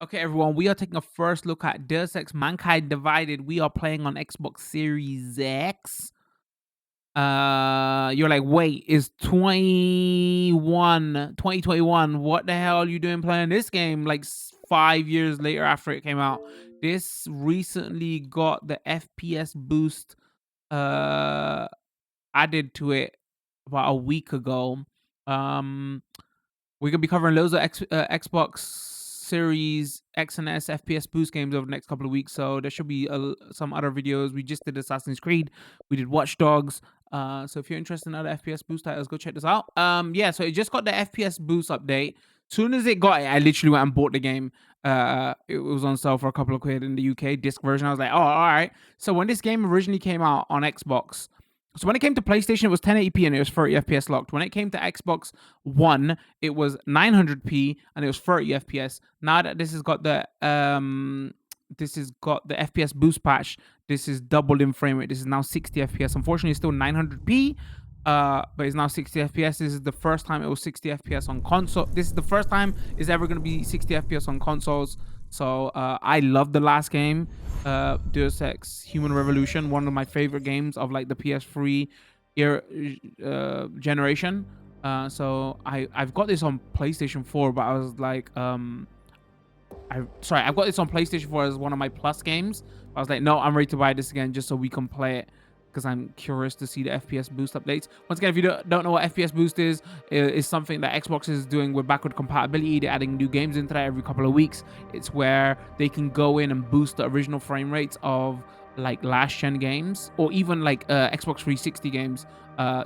Okay, everyone, we are taking a first look at Deus Ex Mankind Divided. We are playing on Xbox Series X. You're like, wait, it's 2021. What the hell are you doing playing this game like 5 years later after it came out? This recently got the FPS boost uh added to it about a week ago. Um we're gonna be covering loads of Xbox Series X and S FPS boost games over the next couple of weeks. So there should be some other videos. We just did Assassin's Creed. We did Watch Dogs. So if you're interested in other FPS boost titles, go check this out. Yeah. So it just got the FPS boost update. Soon as it got it, I literally went and bought the game. It was on sale for a couple of quid in the UK disc version. I was like, oh, all right. So when this game originally came out on Xbox, so when it came to PlayStation, it was 1080p and it was 30 FPS locked. When it came to Xbox One, it was 900p and it was 30 FPS. Now that this has got the FPS boost patch, this is doubled in frame rate. This is now 60 FPS. Unfortunately, it's still 900p. But it's now 60 FPS. This is the first time it was 60 FPS on console. This is the first time it's ever going to be 60 FPS on consoles. So I love the last game, Deus Ex Human Revolution, one of my favorite games of like the PS3 era, generation. So I've got this on PlayStation 4, but I was like, I've got this on PlayStation 4 as one of my plus games. I was like, no, I'm ready to buy this again just so we can play it because I'm curious to see the FPS boost updates. Once again, if you don't know what FPS boost is something that Xbox is doing with backward compatibility. They're adding new games into that every couple of weeks. It's where they can go in and boost the original frame rates of like last gen games or even like Xbox 360 games.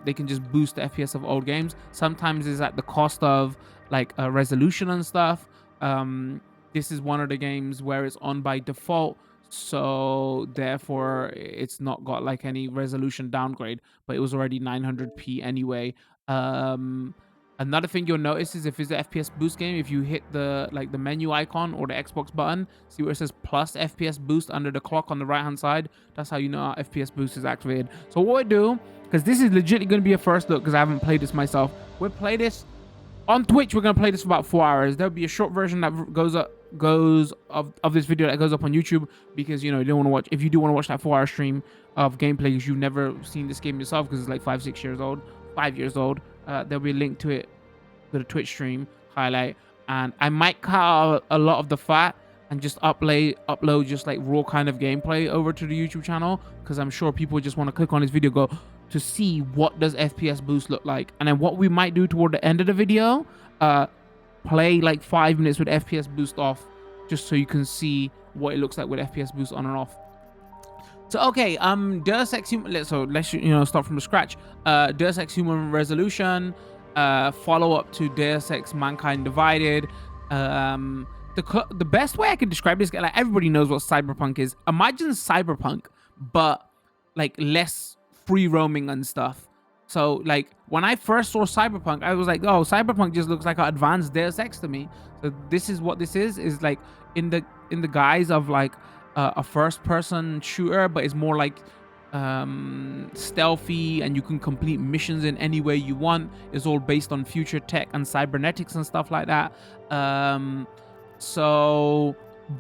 They can just boost the FPS of old games. Sometimes it's at the cost of like resolution and stuff. This is one of the games where it's on by default, so therefore it's not got like any resolution downgrade, but it was already 900p anyway. Another thing you'll notice is if it's an FPS boost game, if you hit the menu icon or the Xbox button, see where it says plus FPS boost under the clock on the right hand side, that's how you know our FPS boost is activated. So what we do, because this is legitimately going to be a first look because I haven't played this myself, we'll play this on Twitch. We're gonna play this for about 4 hours. There'll be a short version that goes of this video that goes up on YouTube because you don't want to watch. If you do want to watch that 4 hour stream of gameplay because you've never seen this game yourself because it's like 5 years old, there'll be a link to it, to the Twitch stream highlight, and I might cut out a lot of the fat and just upload just like raw kind of gameplay over to the YouTube channel because I'm sure people just want to click on this video, go to see what does FPS boost look like. And then what we might do toward the end of the video, play like 5 minutes with FPS boost off just so you can see what it looks like with FPS boost on and off. So okay, Deus Ex Human, so let's start from the scratch. Deus Ex Human Resolution, follow up to Deus Ex Mankind Divided. The best way I could describe this, like everybody knows what cyberpunk is. Imagine cyberpunk but like less free roaming and stuff. So like when I first saw cyberpunk, I was like, oh, cyberpunk just looks like an advanced Deus Ex to me. So this is what this is like in the guise of like a first person shooter, but it's more like stealthy and you can complete missions in any way you want. It's all based on future tech and cybernetics and stuff like that. So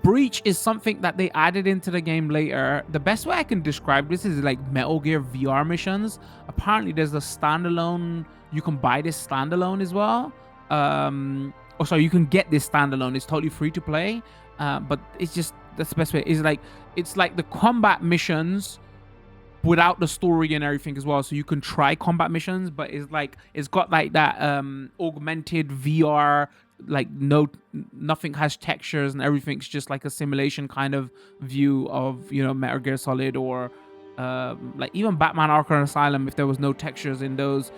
Breach is something that they added into the game later. The best way I can describe this is like Metal Gear VR missions. Apparently there's a standalone, you can buy this standalone as well. Or sorry, you can get this standalone. It's totally free to play. But it's just, that's the best way. It's like the combat missions without the story and everything as well. So you can try combat missions, but it's got like that augmented VR, like nothing has textures and everything's just like a simulation kind of view of Metal Gear Solid or like even Batman Arkham Asylum. If there was no textures in those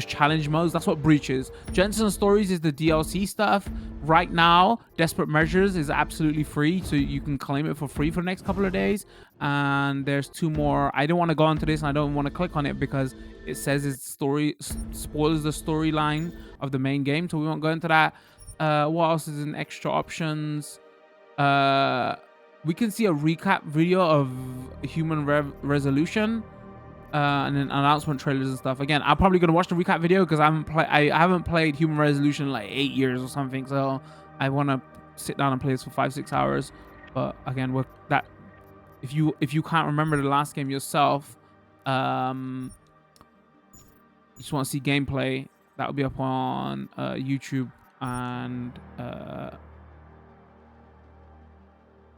challenge modes, that's what Breach is. Jensen Stories is the DLC stuff. Right now Desperate Measures is absolutely free, so you can claim it for free for the next couple of days. And there's 2 more. I don't want to go into this and I don't want to click on it because it says it's spoils the storyline of the main game, so we won't go into that. What else is in extra options? We can see a recap video of Human Resolution and then announcement trailers and stuff. Again, I'm probably gonna watch the recap video because I haven't played Human Resolution in like 8 years or something, so I want to sit down and play this for 5-6 hours. But again, with that, if you can't remember the last game yourself, you just want to see gameplay, that will be up on YouTube, and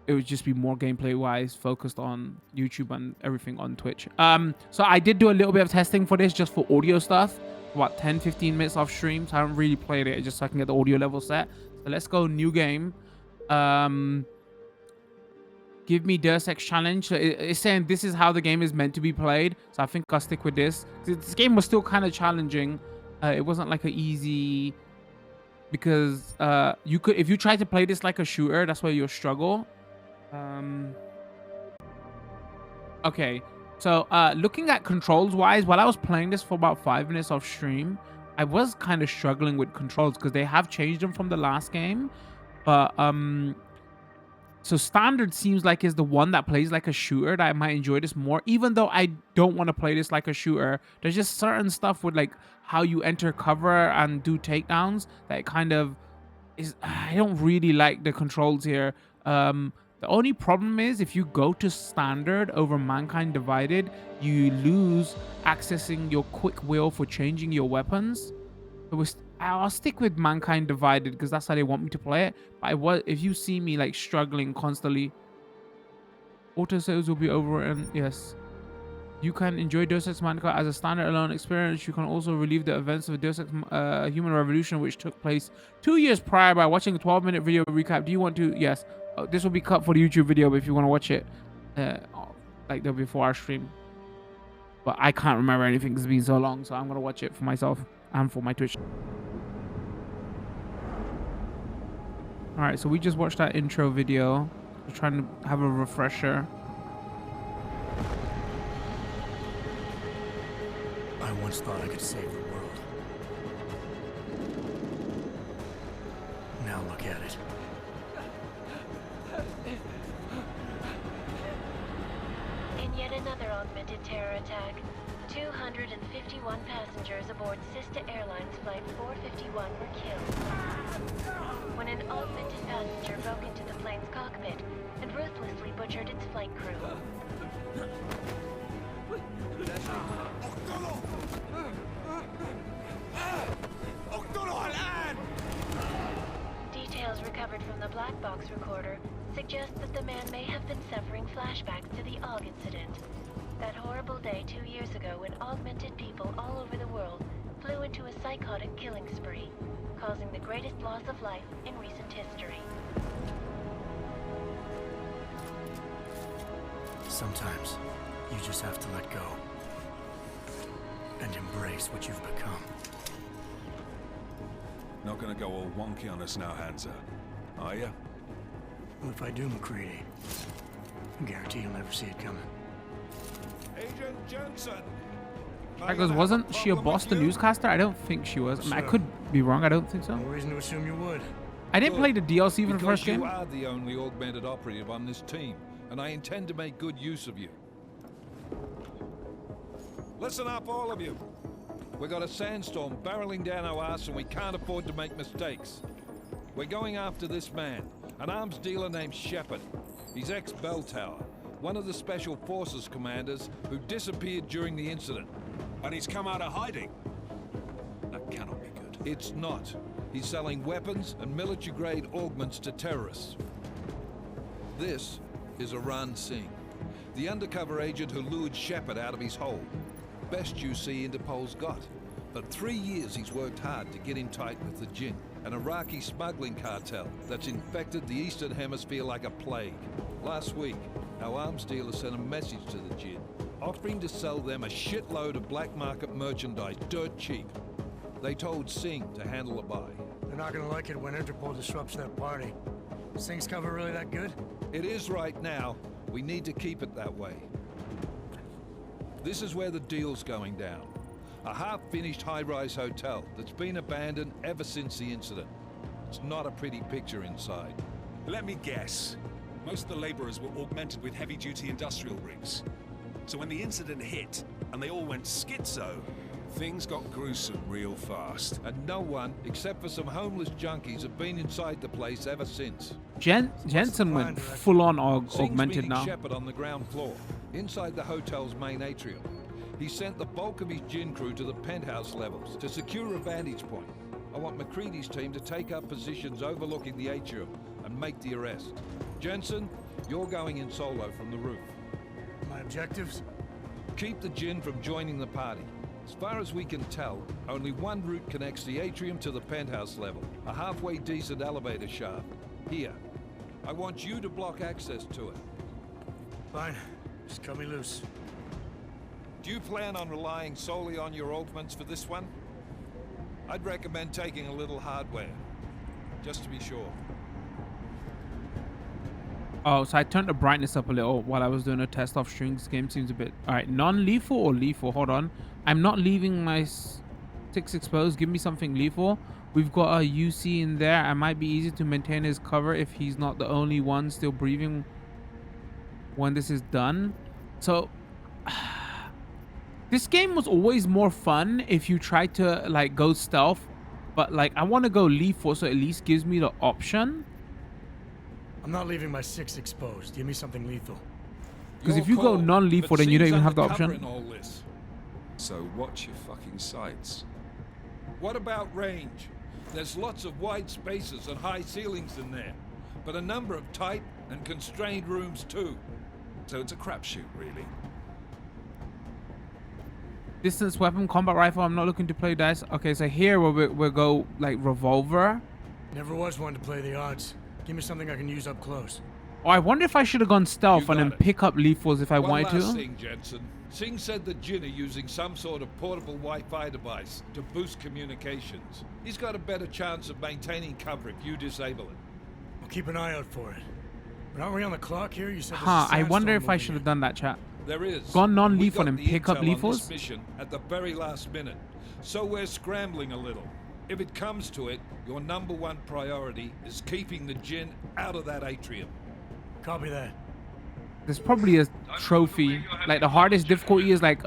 it would just be more gameplay wise focused on YouTube and everything on Twitch. So I did do a little bit of testing for this just for audio stuff, about 10-15 minutes off stream. So I haven't really played it just so I can get the audio level set. So let's go new game. Give me Deus Ex challenge. So it's saying this is how the game is meant to be played. So I think I'll stick with this. This game was still kind of challenging. It wasn't like an easy, because you could, if you try to play this like a shooter, that's where you'll struggle. Okay, so looking at controls wise, while I was playing this for about 5 minutes off stream, I was kind of struggling with controls because they have changed them from the last game. But so standard seems like is the one that plays like a shooter that I might enjoy this more, even though I don't want to play this like a shooter. There's just certain stuff with like how you enter cover and do takedowns that kind of is, I don't really like the controls here. The only problem is if you go to standard over Mankind Divided, you lose accessing your quick wheel for changing your weapons. I'll stick with Mankind Divided because that's how they want me to play it. But if you see me like struggling constantly, auto sales will be over, and yes, you can enjoy Deus Ex Mankind as a standalone experience. You can also relive the events of Deus Ex Human Revolution, which took place 2 years prior, by watching a 12-minute video recap. Do you want to? Yes. This will be cut for the YouTube video, but if you want to watch it, like the before our stream. But I can't remember anything because it's been so long, so I'm gonna watch it for myself and for my Twitch. All right, so we just watched that intro video. We're trying to have a refresher. I once thought I could save the world. Now look at it. In yet another augmented terror attack, 251 passengers aboard Sister Airlines Flight 451 were killed when an augmented passenger broke into the plane's cockpit and ruthlessly butchered its flight crew. Details recovered from the black box recorder suggest that the man may have been suffering flashbacks to the AUG incident. That horrible day 2 years ago when augmented people all over the world flew into a psychotic killing spree, causing the greatest loss of life in recent history. Sometimes you just have to let go and embrace what you've become. Not gonna go all wonky on us now, Hansa, are you? Well, if I do, McCready, I guarantee you'll never see it coming. Agent Jensen! That goes, wasn't she a Boston newscaster? I don't think she was. I mean, I could be wrong. I don't think so. No reason to assume you would. I didn't play the DLC for the first game. You are the only augmented operative on this team, and I intend to make good use of you. Listen up, all of you. We got a sandstorm barreling down our ass, and we can't afford to make mistakes. We're going after this man, an arms dealer named Shepard. He's ex-Bell Tower, one of the Special Forces commanders who disappeared during the incident. And he's come out of hiding. That cannot be good. It's not. He's selling weapons and military-grade augments to terrorists. This is Aran Singh, the undercover agent who lured Shepard out of his hole. Best you see Interpol's got. For 3 years he's worked hard to get in tight with the Jinn, an Iraqi smuggling cartel that's infected the Eastern Hemisphere like a plague. Last week, our arms dealer sent a message to the Jinn, offering to sell them a shitload of black market merchandise dirt cheap. They told Singh to handle a buy. They're not gonna like it when Interpol disrupts their party. Is Singh's cover really that good? It is right now. We need to keep it that way. This is where the deal's going down. A half-finished high-rise hotel that's been abandoned ever since the incident. It's not a pretty picture inside. Let me guess. Most of the laborers were augmented with heavy-duty industrial rigs. So when the incident hit, and they all went schizo, Things got gruesome real fast. And no one, except for some homeless junkies, have been inside the place ever since. Jensen went full on Singh's augmented meeting now. Shepard on the ground floor, inside the hotel's main atrium. He sent the bulk of his gin crew to the penthouse levels to secure a vantage point. I want McCready's team to take up positions overlooking the atrium and make the arrest. Jensen, you're going in solo from the roof. My objectives? Keep the gin from joining the party. As far as we can tell, only one route connects the atrium to the penthouse level, a halfway decent elevator shaft. Here. I want you to block access to it. Fine. Just cut me loose. Do you plan on relying solely on your augments for this one? I'd recommend taking a little hardware, just to be sure. Oh, so I turned the brightness up a little while I was doing a test off stream. This game seems a bit... All right, non-lethal or lethal? Hold on. I'm not leaving my 6 exposed. Give me something lethal. We've got a UC in there. I might be easy to maintain his cover if he's not the only one still breathing when this is done. So... this game was always more fun if you try to, like, go stealth. But, like, I want to go lethal, so at least gives me the option. I'm not leaving my 6 exposed. Give me something lethal. Because if you go non-lethal, then you don't even have the option. In all this. So watch your fucking sights. What about range? There's lots of wide spaces and high ceilings in there, but a number of tight and constrained rooms too. So it's a crapshoot, really. Distance weapon, combat rifle. I'm not looking to play dice. Okay, so here we'll go like revolver. Never was one to play the odds. Give me something I can use up close. Oh, I wonder if I should have gone stealth You and then got it. pick up lethals if I One wanted last to. thing, Jensen. Singh said the Jinn are using some sort of portable Wi-Fi device to boost communications. He's got a better chance of maintaining cover if you disable it. I'll keep an eye out for it. But aren't we on the clock here? You said Huh, I there's a wonder sandstorm if I moving should in. have done that, chat. There is. Gone non-lethal We got and the pick up intel on lethals? this mission at the very last minute, so we're scrambling a little. If it comes to it, your #1 priority is keeping the Jinn out of that atrium. Copy that. There's probably a trophy. Like the hardest difficulty is like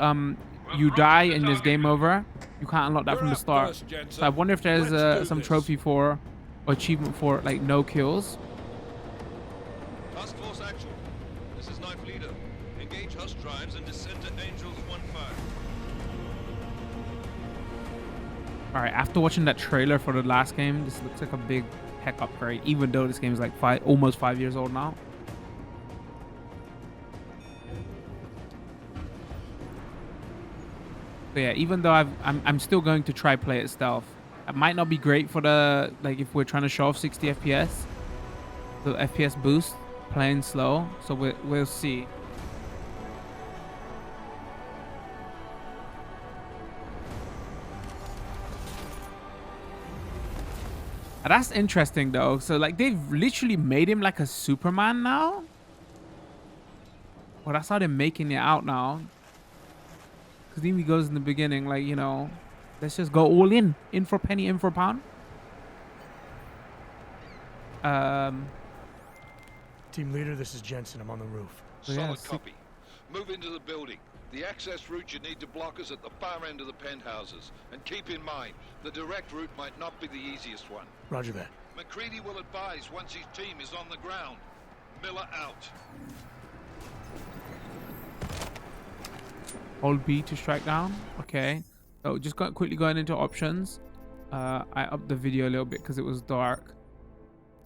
you die and there's game over. You can't unlock that You're from the up start. first, Jensen. So I wonder if there's Let's do some this. trophy for or achievement for like no kills. Task Force Actual. This is Knife Leader. Engage Hush drives and descend to Angels 1-5. All right, after watching that trailer for the last game, this looks like a big heck upgrade. Even though this game is like almost 5 years old now. So yeah, even though I'm still going to try play it stealth. It might not be great for the like if we're trying to show off 60 FPS, the FPS boost playing slow. So we'll see. That's interesting though. So like they've literally made him like a Superman now. Well, that's how they're making it out now. Because even he goes in the beginning, like, you know, let's just go all in for penny, in for pound. Team leader, this is Jensen. I'm on the roof. So yeah, Solid copy. Move into the building. The access route you need to block is at the far end of the penthouses. And keep in mind, the direct route might not be the easiest one. Roger that. McCready will advise once his team is on the ground. Miller out. Hold B to strike down. Okay. So just quickly going into options. I upped the video a little bit because it was dark.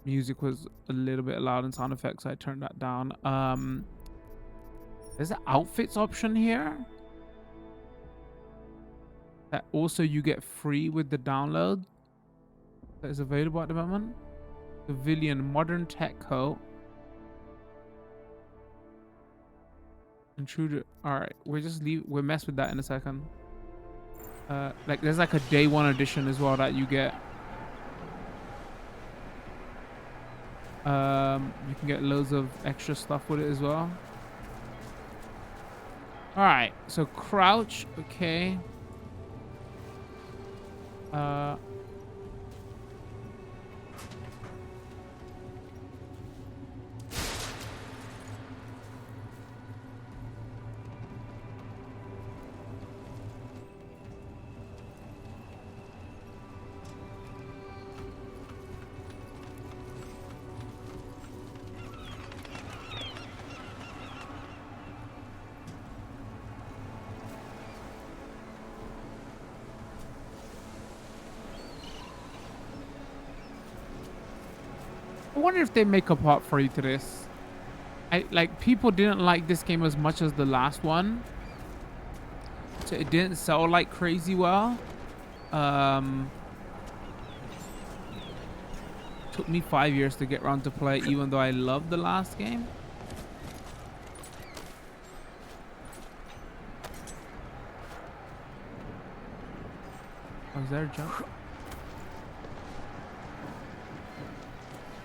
Music was a little bit loud and sound effects, so I turned that down. There's an outfits option here that also you get free with the download that is available at the moment. Civilian modern tech coat. Intruder. All right, we'll mess with that in a second. Like there's like a day 1 edition as well that you get. You can get loads of extra stuff with it as well. All right, so crouch. Okay. wonder if they make a part 3 to this. Like people didn't like this game as much as the last one, so it didn't sell like crazy well. Took me 5 years to get around to play, even though I loved the last game. Was there a jump?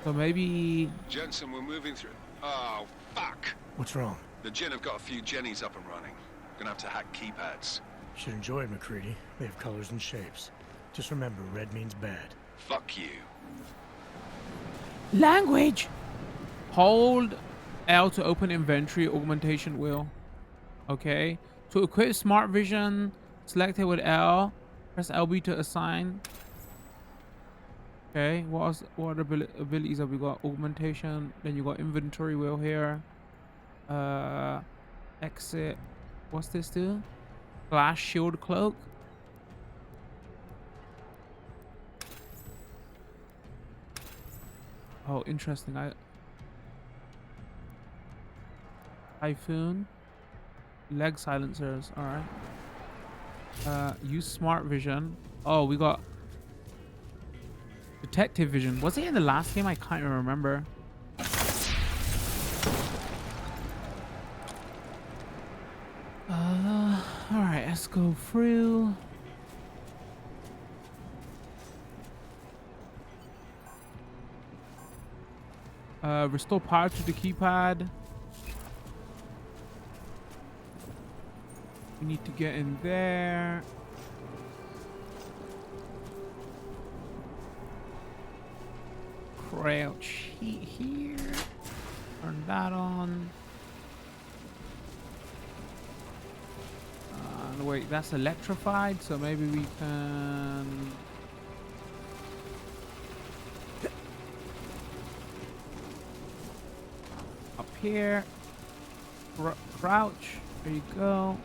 So maybe... Jensen, we're moving through. Oh, fuck! What's wrong? The Gen have got a few Jennies up and running. Gonna have to hack keypads. Should enjoy it, McCready. They have colors and shapes. Just remember, red means bad. Fuck you. Language! Hold L to open inventory augmentation wheel. Okay. To equip smart vision, select it with L. Press LB to assign. Okay. What abilities have we got? Augmentation. Then you got inventory wheel here. Exit. What's this do? Flash shield cloak. Oh, interesting. Typhoon. Leg silencers. All right. Use smart vision. Oh, we got detective vision. Was it in the last game? I can't even remember. All right. Let's go through. Restore power to the keypad. We need to get in there. Crouch here. Turn that on. Wait, that's electrified, so maybe we can... Up here. Crouch. There you go.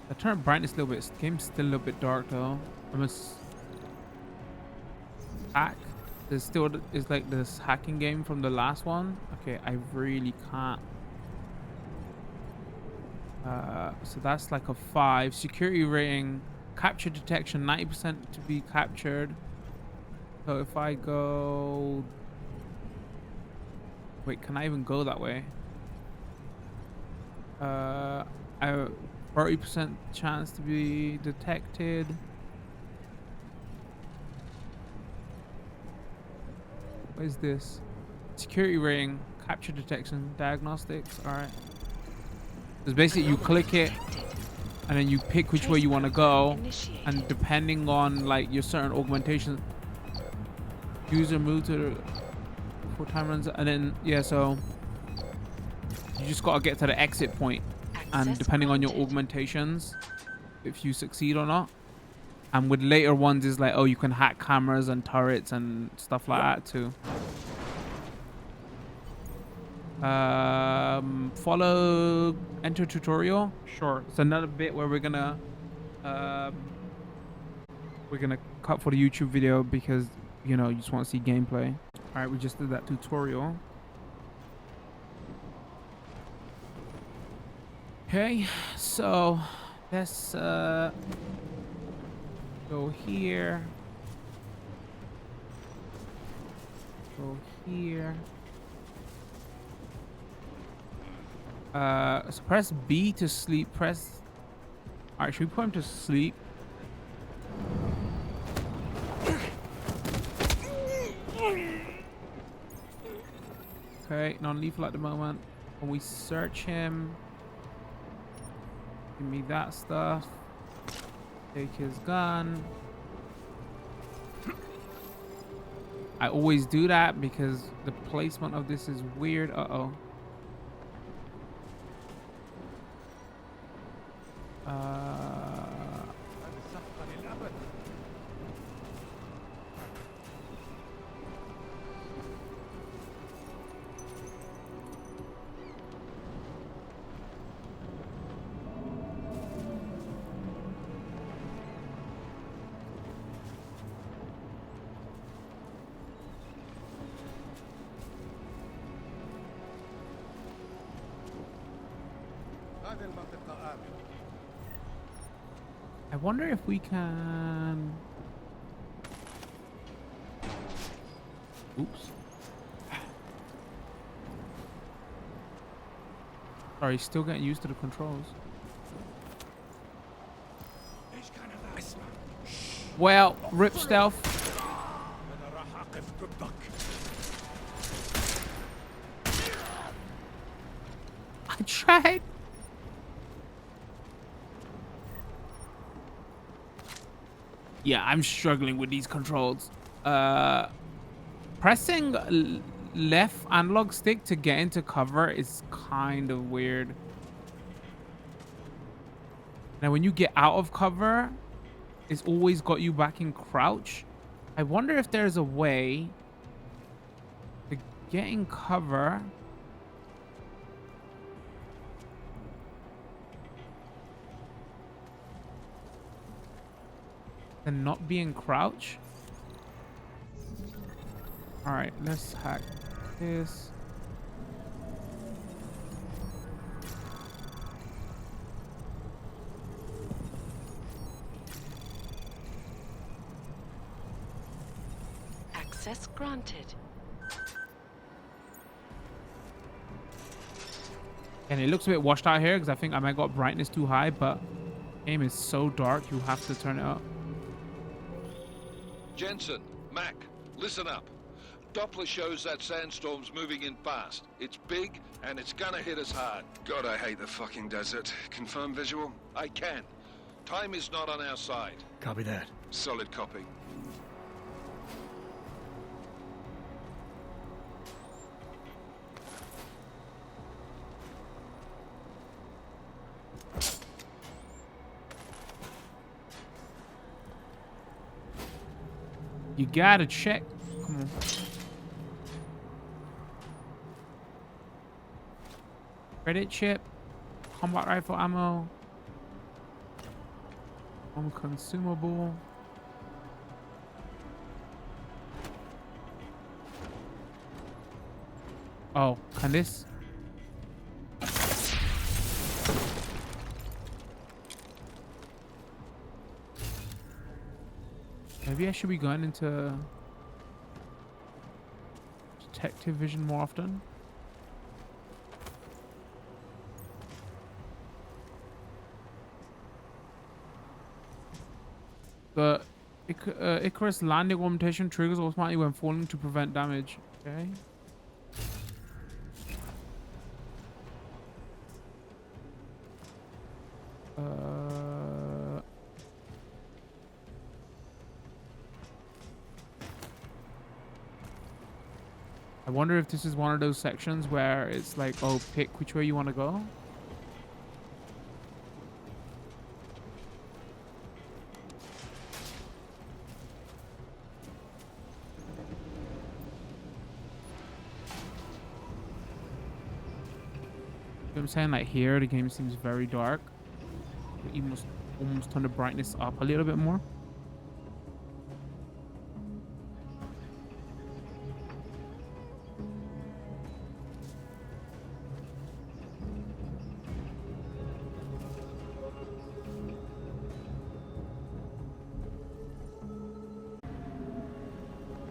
I turned brightness a little bit. Game's still a little bit dark though. I must hack. There's still is like this hacking game from the last one. Okay, I really can't. So that's like a 5. Security rating, capture detection, 90% to be captured. So if I go, wait, can I even go that way? I have 30% chance to be detected. What is this? Security rating, capture detection, diagnostics. All right. Because basically you click it and then you pick which way you want to go, and depending on like your certain augmentations, user move to the before time runs, and then yeah, so you just gotta get to the exit point, and depending on your augmentations, if you succeed or not. And with later ones is like, oh, you can hack cameras and turrets and stuff like that too. Follow enter tutorial. Sure. It's another bit where we're gonna cut for the YouTube video because, you know, you just want to see gameplay. All right, we just did that tutorial. Okay, so let's go here. Go here. So press B to sleep. Press. All right, should we put him to sleep? Okay, non-lethal at the moment. When we search him, give me that stuff. Take his gun. I always do that because the placement of this is weird. Uh-oh. I wonder if we can... Oops. Sorry, still getting used to the controls. Well, rip stealth. I tried. Yeah, I'm struggling with these controls. Pressing left analog stick to get into cover is kind of weird. Now, when you get out of cover, it's always got you back in crouch. I wonder if there's a way to get in cover and not be in crouch. All right, let's hack this. Access granted. And it looks a bit washed out here because I think I might got brightness too high, but game is so dark you have to turn it up. Jensen, Mac, listen up. Doppler shows that sandstorm's moving in fast. It's big, and it's gonna hit us hard. God, I hate the fucking desert. Confirm visual? I can. Time is not on our side. Copy that. Solid copy. You gotta check. Come on. Credit chip, combat rifle ammo, consumable. Oh, can this? Maybe I should be going into detective vision more often. The Icarus landing augmentation triggers automatically when falling to prevent damage. Okay. I wonder if this is one of those sections where it's like, oh, pick which way you want to go. You know what I'm saying? Like here, the game seems very dark. You must almost turn the brightness up a little bit more.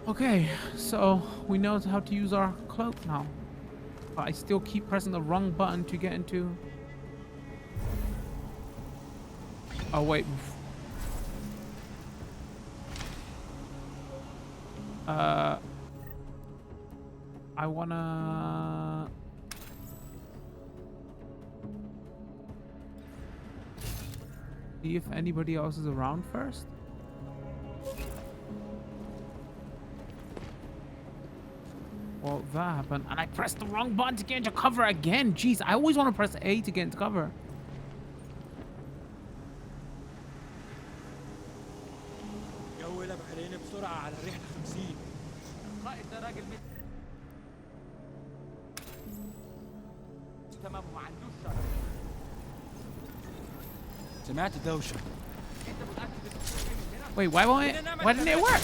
Okay, so we know how to use our cloak now. But I still keep pressing the wrong button to get into... Oh, wait. I wanna... see if anybody else is around first. Well, that happened, and I pressed the wrong button to get into cover again. Jeez, I always want to press A to get into cover. Wait, why didn't it work?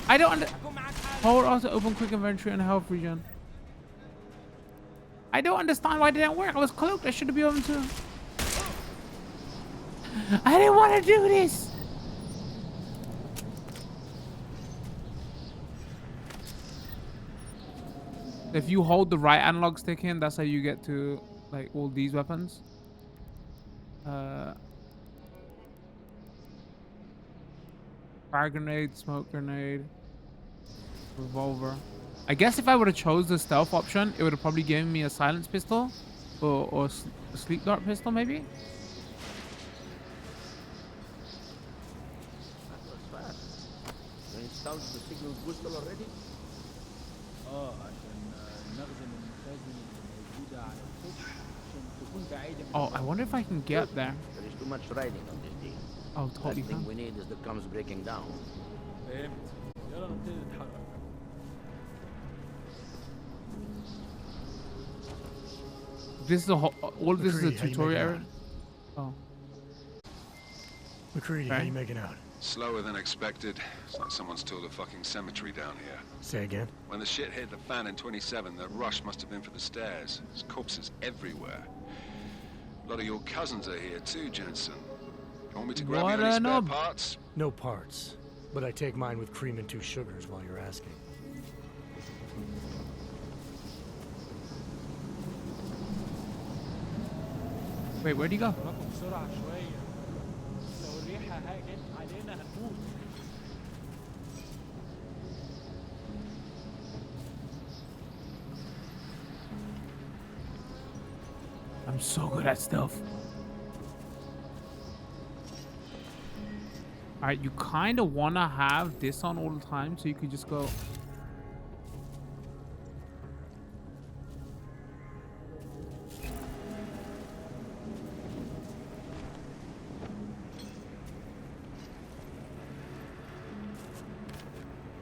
I don't Hold on to open quick inventory and health regen. I don't understand why it didn't work. I was cloaked. I should be able to. I didn't want to do this. If you hold the right analog stick in, that's how you get to like all these weapons. Fire grenade, smoke grenade, revolver. I guess if I would have chose the stealth option, it would have probably given me a silence pistol or a sleep dart pistol maybe. That was fast. You installed the signal booster already? Oh, I wonder if I can get there. There is too much riding on this deal. Oh, totally Last thing can. we need is the comms breaking down. This is a whole, all of this is a McCready, how you tutorial making area. Oh, McCready, how Okay. you making out? Slower than expected. It's like someone's tilled a fucking cemetery down here. Say again? When the shit hit the fan in 27, the rush must have been for the stairs. There's corpses everywhere. A lot of your cousins are here too, Jensen. You want me to grab What you any a spare knob. parts? No parts. But I take mine with cream and 2 sugars while you're asking. wait, where'd he go? I'm so good at stealth. Alright, you kind of want to have this on all the time so you could just go.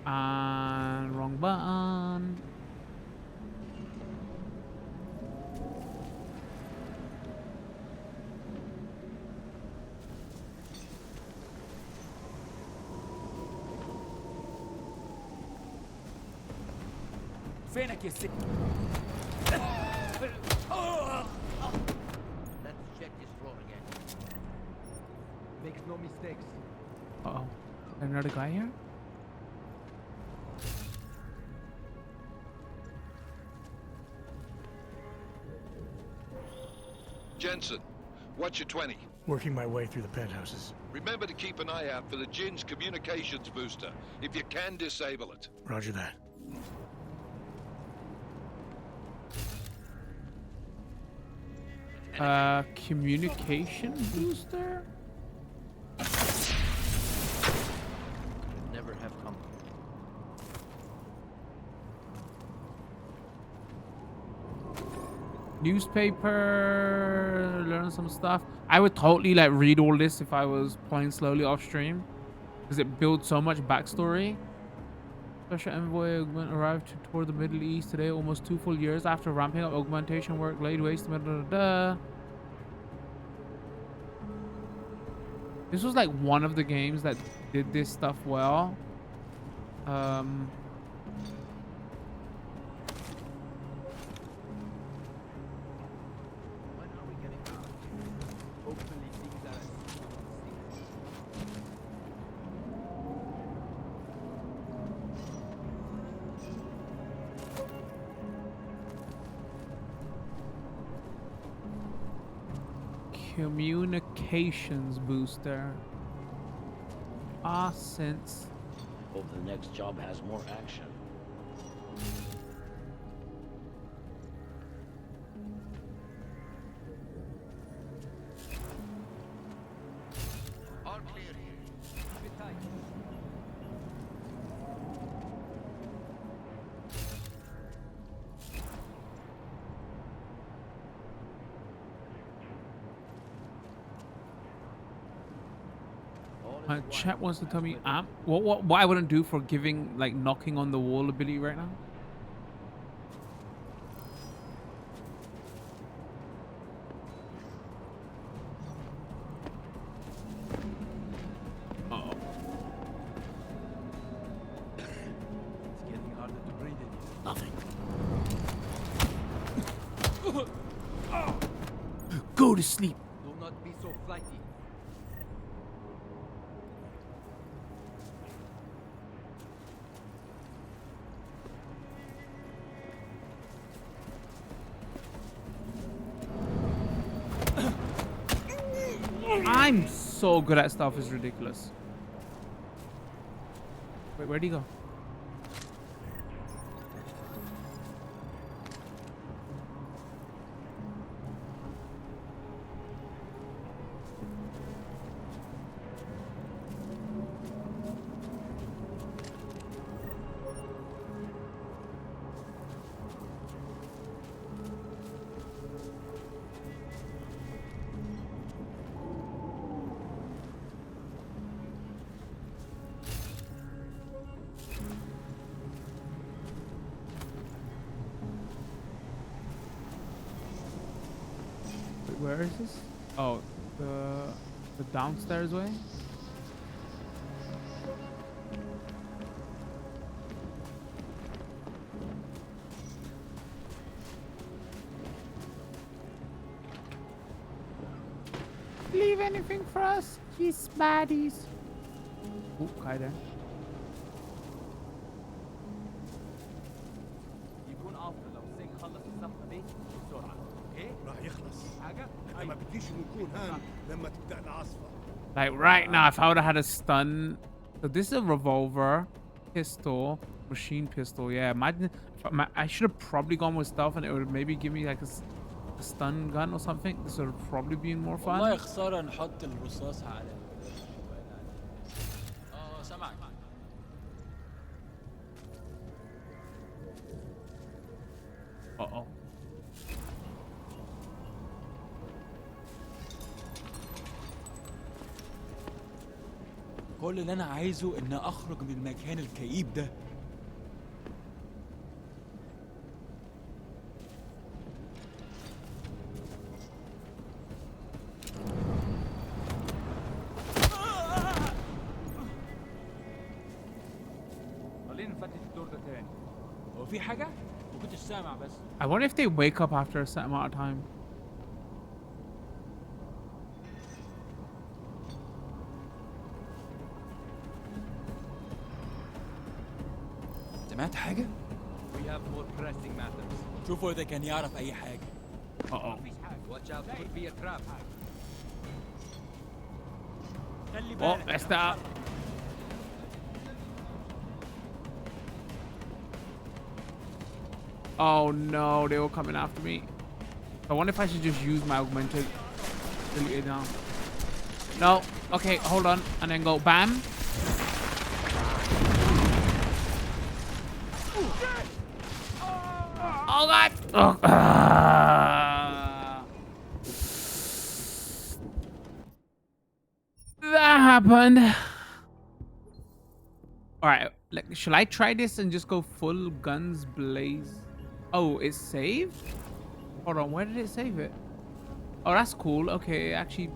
And wrong button. فينك يا ست؟ Let's check this floor again. Makes no mistakes. Uh-oh. Another guy here? Jensen, what's your 20? Working my way through the penthouses. Remember to keep an eye out for the Jin's communications booster. If you can, disable it. Roger that. Communication booster? Never have come. Newspaper, learn some stuff. I would totally like read all this if I was playing slowly off stream, because it builds so much backstory. Special envoy augment arrived toward the Middle East today, almost 2 full years after ramping up augmentation work laid waste. This was like one of the games that did this stuff well. When are we getting out? Hopefully things are as simple as Communications booster. Sense. Hope the next job has more action. All clear here. Keep it tight. Chat wants to tell me what I wouldn't do for giving like knocking on the wall ability right now. Uh-oh. It's getting Go to sleep. Do not be so flighty. I'm so good at stuff, it's ridiculous. Wait, where'd he go? Where is this? Oh, the downstairs way. Leave anything for us, you baddies. Oh, guy there. يكون أفضل لو سيك خلص الصفقة دي بسرعة. إيه؟ راح يخلص. حاجة؟ احنا ما بديش نكون هان لما تبدأ العاصفة. Like right now, if I would have had a stun. So this is a revolver, pistol, machine pistol. Yeah, imagine. I should have probably gone with stealth, and it would maybe give me like a stun gun or something. This would have probably been more fun. والله خسارة نحط الرصاص على سامعك. Uh-oh. كل اللي انا عايزه ان اخرج من المكان الكئيب ده. خلينا نفتش الدور ده تاني. هو في حاجة؟ ما كنتش سامع بس. I wonder if they wake up after a certain amount of time. سمعت حاجة؟ We have more pressing matters. شوفوا إذا كان يعرف أي حاجة. Uh-oh. Watch out, could be a trap. خلي Oh, بالك. messed up. Oh no, they were coming after me. I wonder if I should just use my augmented. Delete it down. No. Okay, hold on. And then go bam. Oh god. Oh. That happened. All right. Like, should I try this and just go full guns blaze? Oh, it's saved? Hold on, where did it save it? Oh, that's cool. Okay, it actually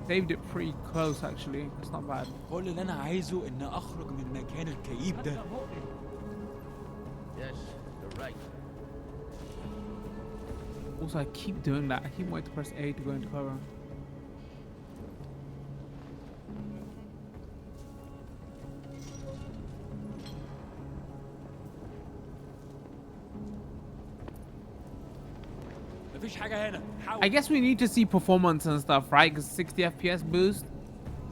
saved it pretty close, actually. That's not bad. كل اللي أنا عايزه إن أخرج من المكان الكئيب ده. Yes, you're right. Also, I keep doing that. I keep wanting to press A to go into cover. مفيش حاجة هنا. I guess we need to see performance and stuff, right? Because 60 FPS boost.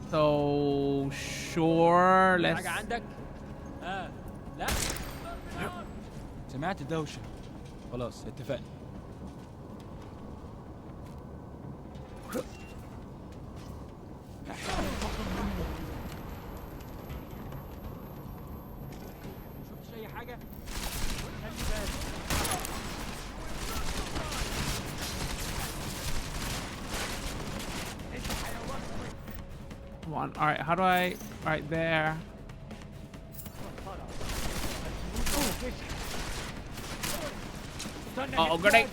So, sure, let's... حاجة عندك؟ لا. سمعت دوشة. خلاص اتفقنا. شفتش أي حاجة؟ خلي بالك. Come on. All right, how do I... All right, there. Uh-oh, grenade.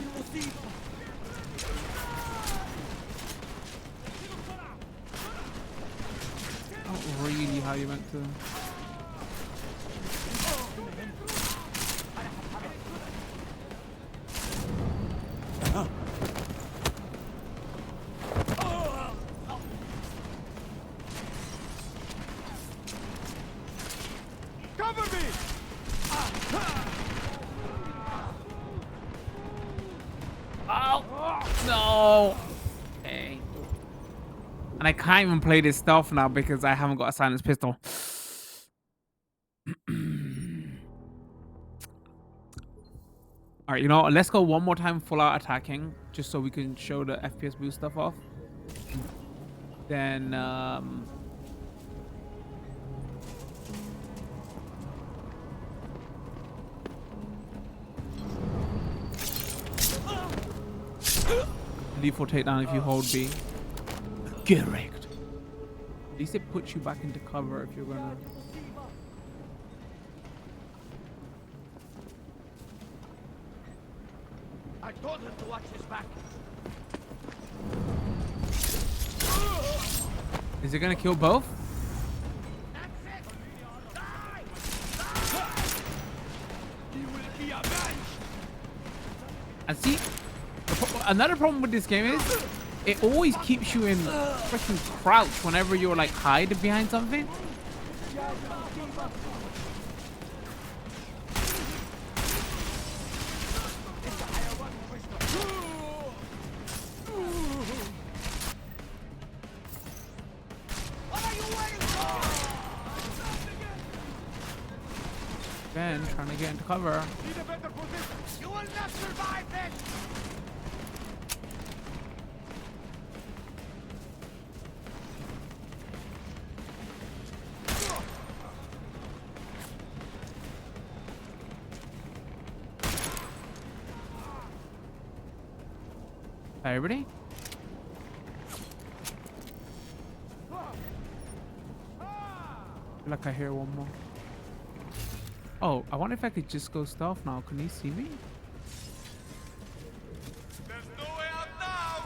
Not really how you meant to. And I can't even play this stealth now because I haven't got a silenced pistol. All right, you know, let's go one more time full out attacking just so we can show the FPS boost stuff off. Then default takedown if you hold B. Get wrecked. At least it puts you back into cover if you're gonna. I told him to watch his back. Is it gonna kill both? That's it. Die! Die! He will be avenged. And see, another problem with this game is it always keeps you in freaking crouch whenever you're like hide behind something. Ben trying to get into cover. You will not survive this. Hi, everybody. I feel like I hear one more. Oh, I wonder if I could just go stealth now. Can he see me? There's no way out now.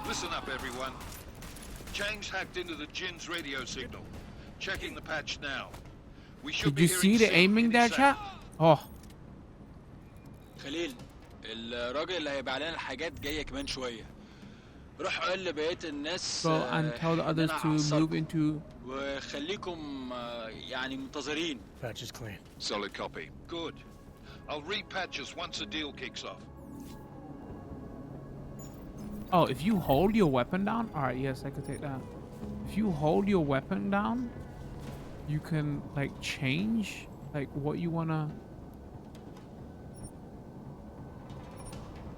Listen up, everyone. Chang's hacked into the Jin's radio signal. Checking the patch now. We should Did you see the aiming there, chat? Oh. خليل الراجل اللي هيبيع لنا الحاجات جايه كمان شويه. روح قول لبقيه الناس Go and tell the others to move into. وخليكم يعني منتظرين. Patch is clean. Solid copy. Good. I'll repatch us once the deal kicks off. Oh, if you hold your weapon down. All right, yes, I could take that. If you hold your weapon down, you can like change like what you wanna.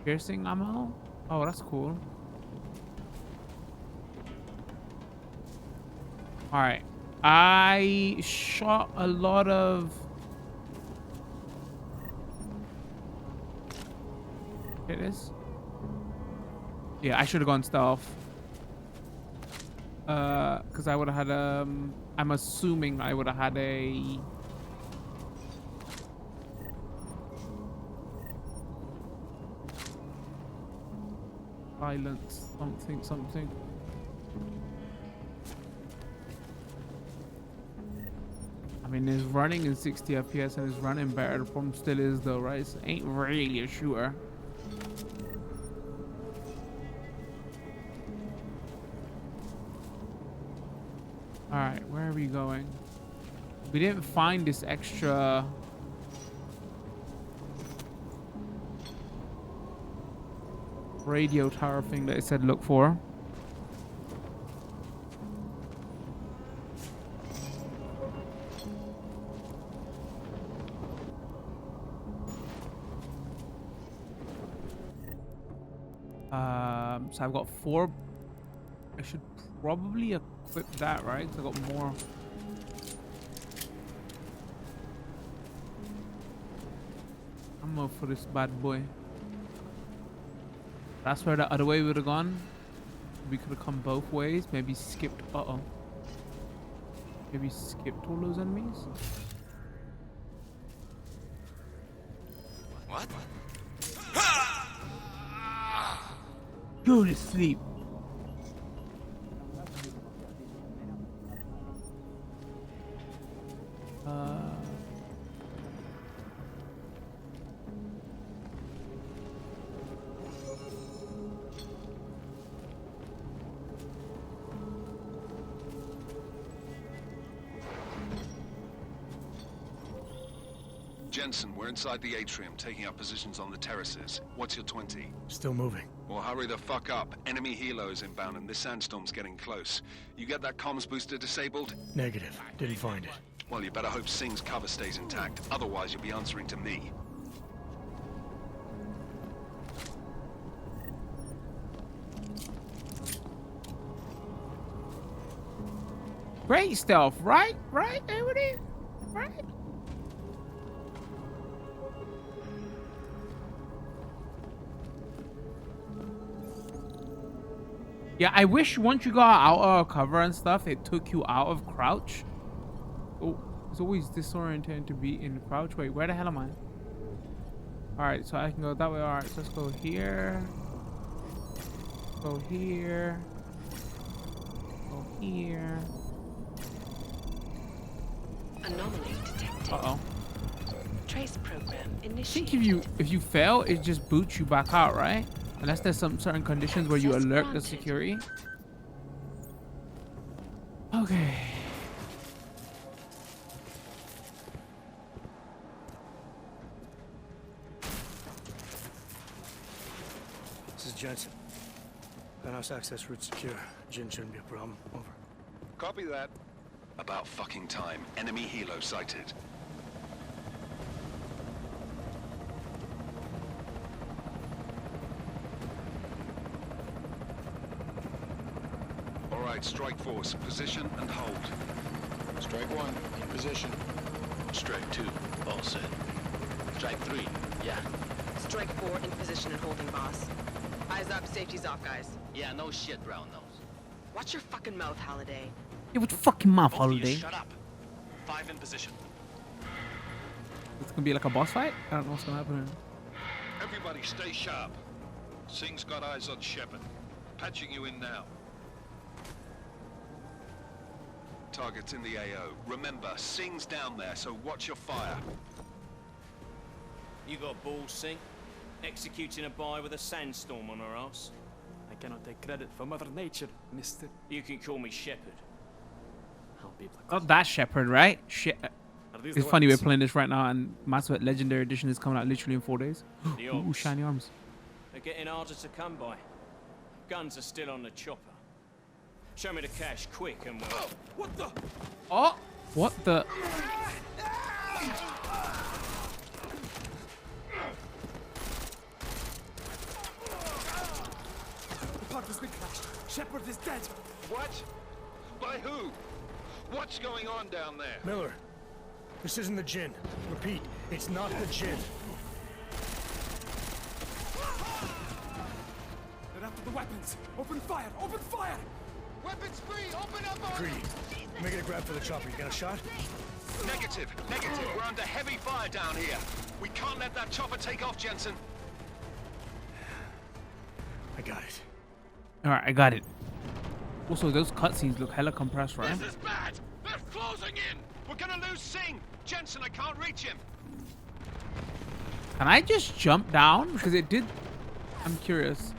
Piercing ammo. Oh, that's cool. All right, I shot a lot of. It is. Yeah, I should have gone stealth. Because I would have had I'm assuming I would have had a. Silence, something. I mean, it's running in 60 FPS and it's running better. The problem still is though, right? It ain't really a shooter. All right, where are we going? We didn't find this extra. Radio tower thing that it said look for. So I've got 4. I should probably equip that, right? So I got more. Ammo for this bad boy. That's where the other way would have gone. We could have come both ways. Maybe skipped. Uh-oh. Maybe skipped all those enemies. What? Go to sleep. Jensen, we're inside the atrium, taking up positions on the terraces. What's your 20? Still moving. Well, hurry the fuck up. Enemy helos inbound, and this sandstorm's getting close. You get that comms booster disabled? Negative. Didn't find it. Well, you better hope Singh's cover stays intact. Otherwise, you'll be answering to me. Great stealth, right? Right, everybody? Right? Yeah, I wish once you got out of cover and stuff, it took you out of crouch. Oh, it's always disorienting to be in crouch. Wait, where the hell am I? Alright, so I can go that way. Alright, so let's go here. Go here. Go here. Anomaly detected. Uh-oh. Trace program I initiated. think if you fail, it just boots you back out, right? Unless there's some certain conditions where you Access alert the granted. security. Okay. This is Jensen. Penthouse access route secure. Jin shouldn't be a problem. Over. Copy that. About fucking time. Enemy helo sighted. All right, strike force. Position and hold. Strike 1, in position. Strike 2, all set. Strike 3, yeah. Strike 4 in position and holding, boss. Eyes up, safety's off, guys. Yeah, no shit, brown nose. Watch your fucking mouth, Holiday. Yeah, with your fucking mouth, Both of you Holiday. shut up. 5 in position. It's gonna be like a boss fight? I don't know what's gonna happen. Everybody stay sharp. Singh's got eyes on Shepard. Patching you in now. Target's in the AO. Remember, Singh's down there, so watch your fire. You got balls, Singh? Executing a buy with a sandstorm on her ass? I cannot take credit for Mother Nature, mister. You can call me Shepard. I'll be black. Not that Shepherd, right? Shit. Are these It's the funny we're weapons? playing this right now, and Mass Effect Legendary Edition is coming out literally in 4 days. The Ooh, odds. shiny arms. They're getting harder to come by. Guns are still on the chopper. Show me the cash quick and we'll... What the? Oh! What the? The pod has been crashed. Shepard is dead. What? By who? What's going on down there? Miller, this isn't the Jinn. Repeat, it's not the Jinn. They're after the weapons. Open fire! Open fire! Weapons free! Open up on... Greedy, making a grab for the chopper. You got a shot? Negative. Negative. We're under heavy fire down here. We can't let that chopper take off, Jensen. I got it. Alright, I got it. Also, those cutscenes look hella compressed, right? This is bad. They're closing in. We're gonna lose Singh. Jensen, I can't reach him. Can I just jump down? Because it did... I'm curious.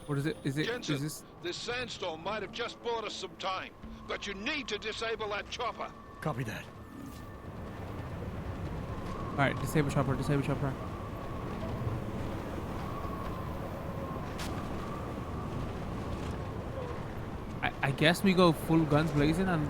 What is it? Is it... Jensen, Is this... this sandstorm might have just bought us some time, but you need to disable that chopper. Copy that. Alright, disable chopper, disable chopper. I guess we go full guns blazing and...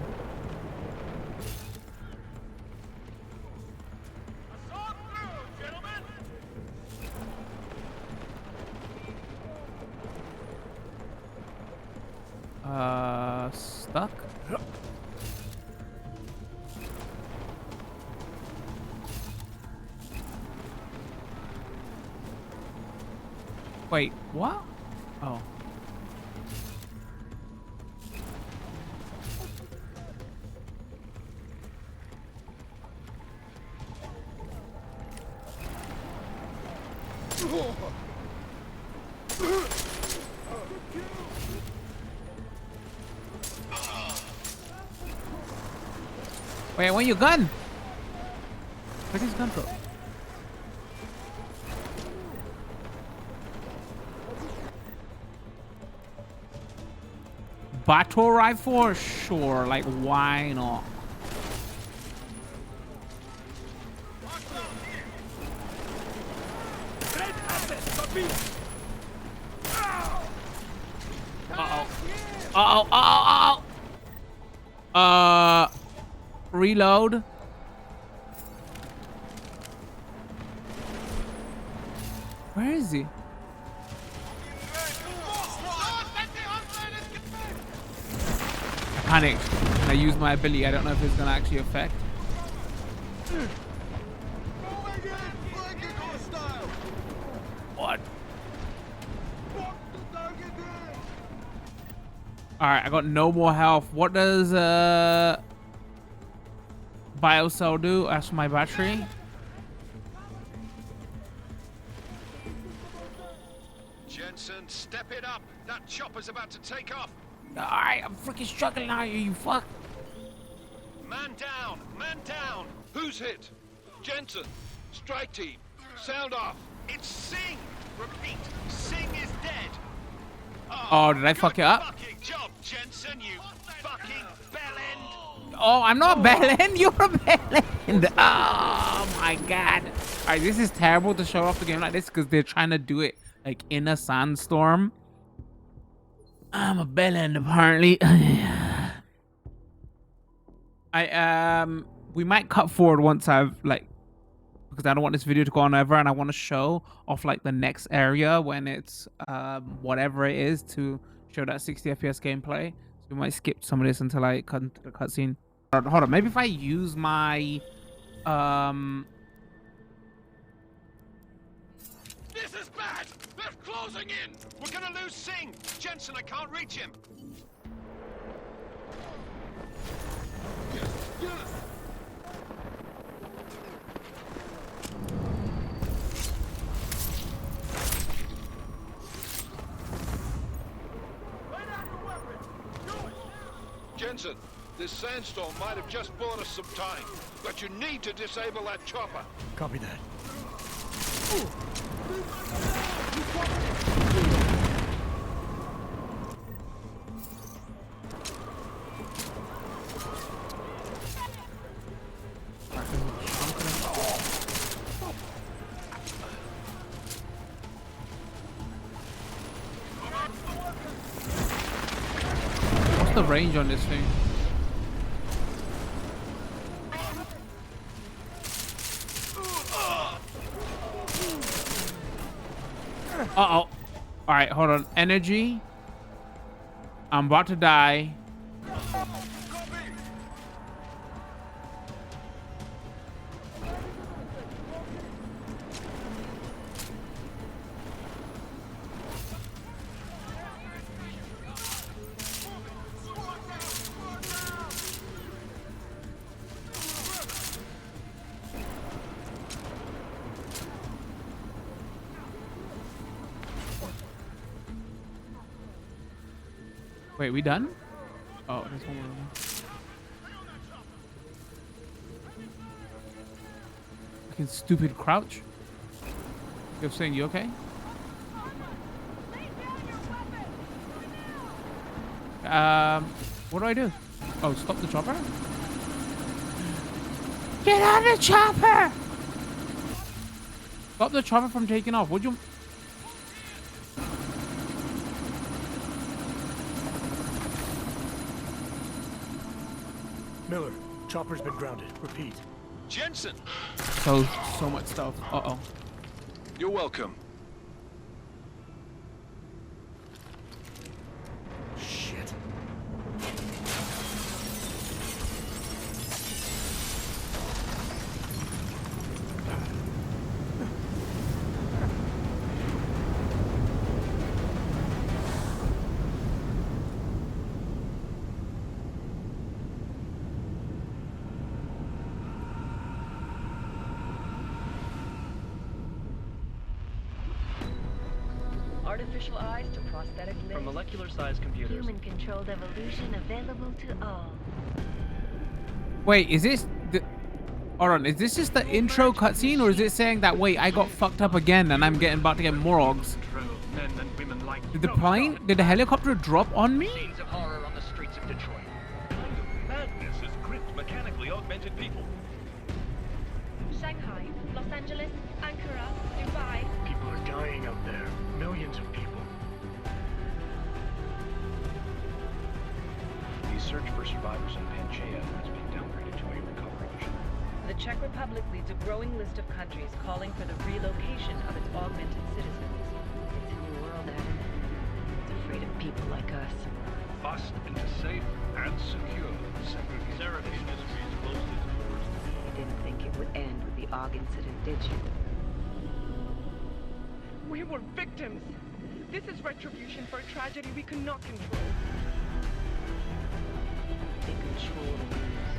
Stuck? Wait, what? Oh. Wait, I want your gun. Where's his gun from? battle rifle? Sure, like why not? Reload. Where is he? Panic. I use my ability. I don't know if it's gonna actually affect. What? Alright, I got no more health. What does biocell do? Ask for my battery. Jensen, step it up. That chopper's about to take off. Alright, I'm freaking struggling out here, you fuck. Man down! Man down! Who's hit? Jensen. Strike team. Sound off. It's Singh! Repeat, Singh is dead! Oh, did I fuck it up? Fucking job, Jensen, you fucking bellend! Oh, I'm not bellend. You're a bellend. Oh my god. Alright, this is terrible to show off the game like this because they're trying to do it like in a sandstorm. I'm a bellend apparently. We might cut forward once I've like, because I don't want this video to go on ever, and I want to show off like the next area when it's whatever it is to show that 60 FPS gameplay. So we might skip some of this until I cut into the cutscene. Hold on, maybe if I use my This is bad! They're closing in! We're gonna lose Singh! Jensen, I can't reach him! Jensen, this sandstorm might have just bought us some time, but you need to disable that chopper. Copy that. What's the range on this thing? Uh-oh. Alright, hold on. Energy. I'm about to die. Wait, we done? Oh, there's one more. Fucking stupid crouch. You're saying you okay? What do I do? Oh, stop the chopper? Get on the chopper! Stop the chopper from taking off. Would you? Miller, chopper's been grounded. Repeat. Jensen! So much stuff. Uh-oh. You're welcome. Shit. Artificial eyes to prosthetic limbs. From molecular-sized computers. Human-controlled evolution available to all. Wait, is this the... Hold on, is this just the intro cutscene, or is it saying that, wait, I got fucked up again and I'm about to get more ogs? Did the plane, did the helicopter drop on me? Scenes of horror on the augmented people. Shanghai, Los Angeles, Ankara, Dubai. People are dying out there. Millions of people. The search for survivors in Pangaea has been downgraded to a recovery mission. The Czech Republic leads a growing list of countries calling for the relocation of its augmented citizens. It's a new world, Adam. It's afraid of people like us. Bust into safe and secure segregation. Seraph Industries closed its doors. You didn't think it would end with the AUG incident, did you? We were victims. This is retribution for a tragedy we cannot control. They control the news.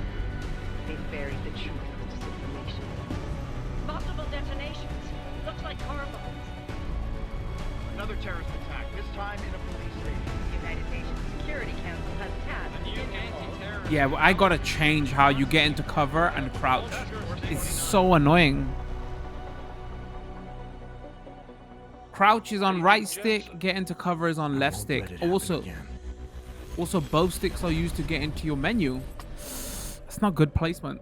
They buried the truth with disinformation. Multiple detonations. Looks like car bombs. Another terrorist attack, this time in a police station. The United Nations Security Council has tasked A new anti-terrorist. Yeah, well, I gotta change how you get into cover and crouch. It's so annoying. Crouch is on right stick, get into cover is on left stick. Also both sticks are used to get into your menu. That's not good placement.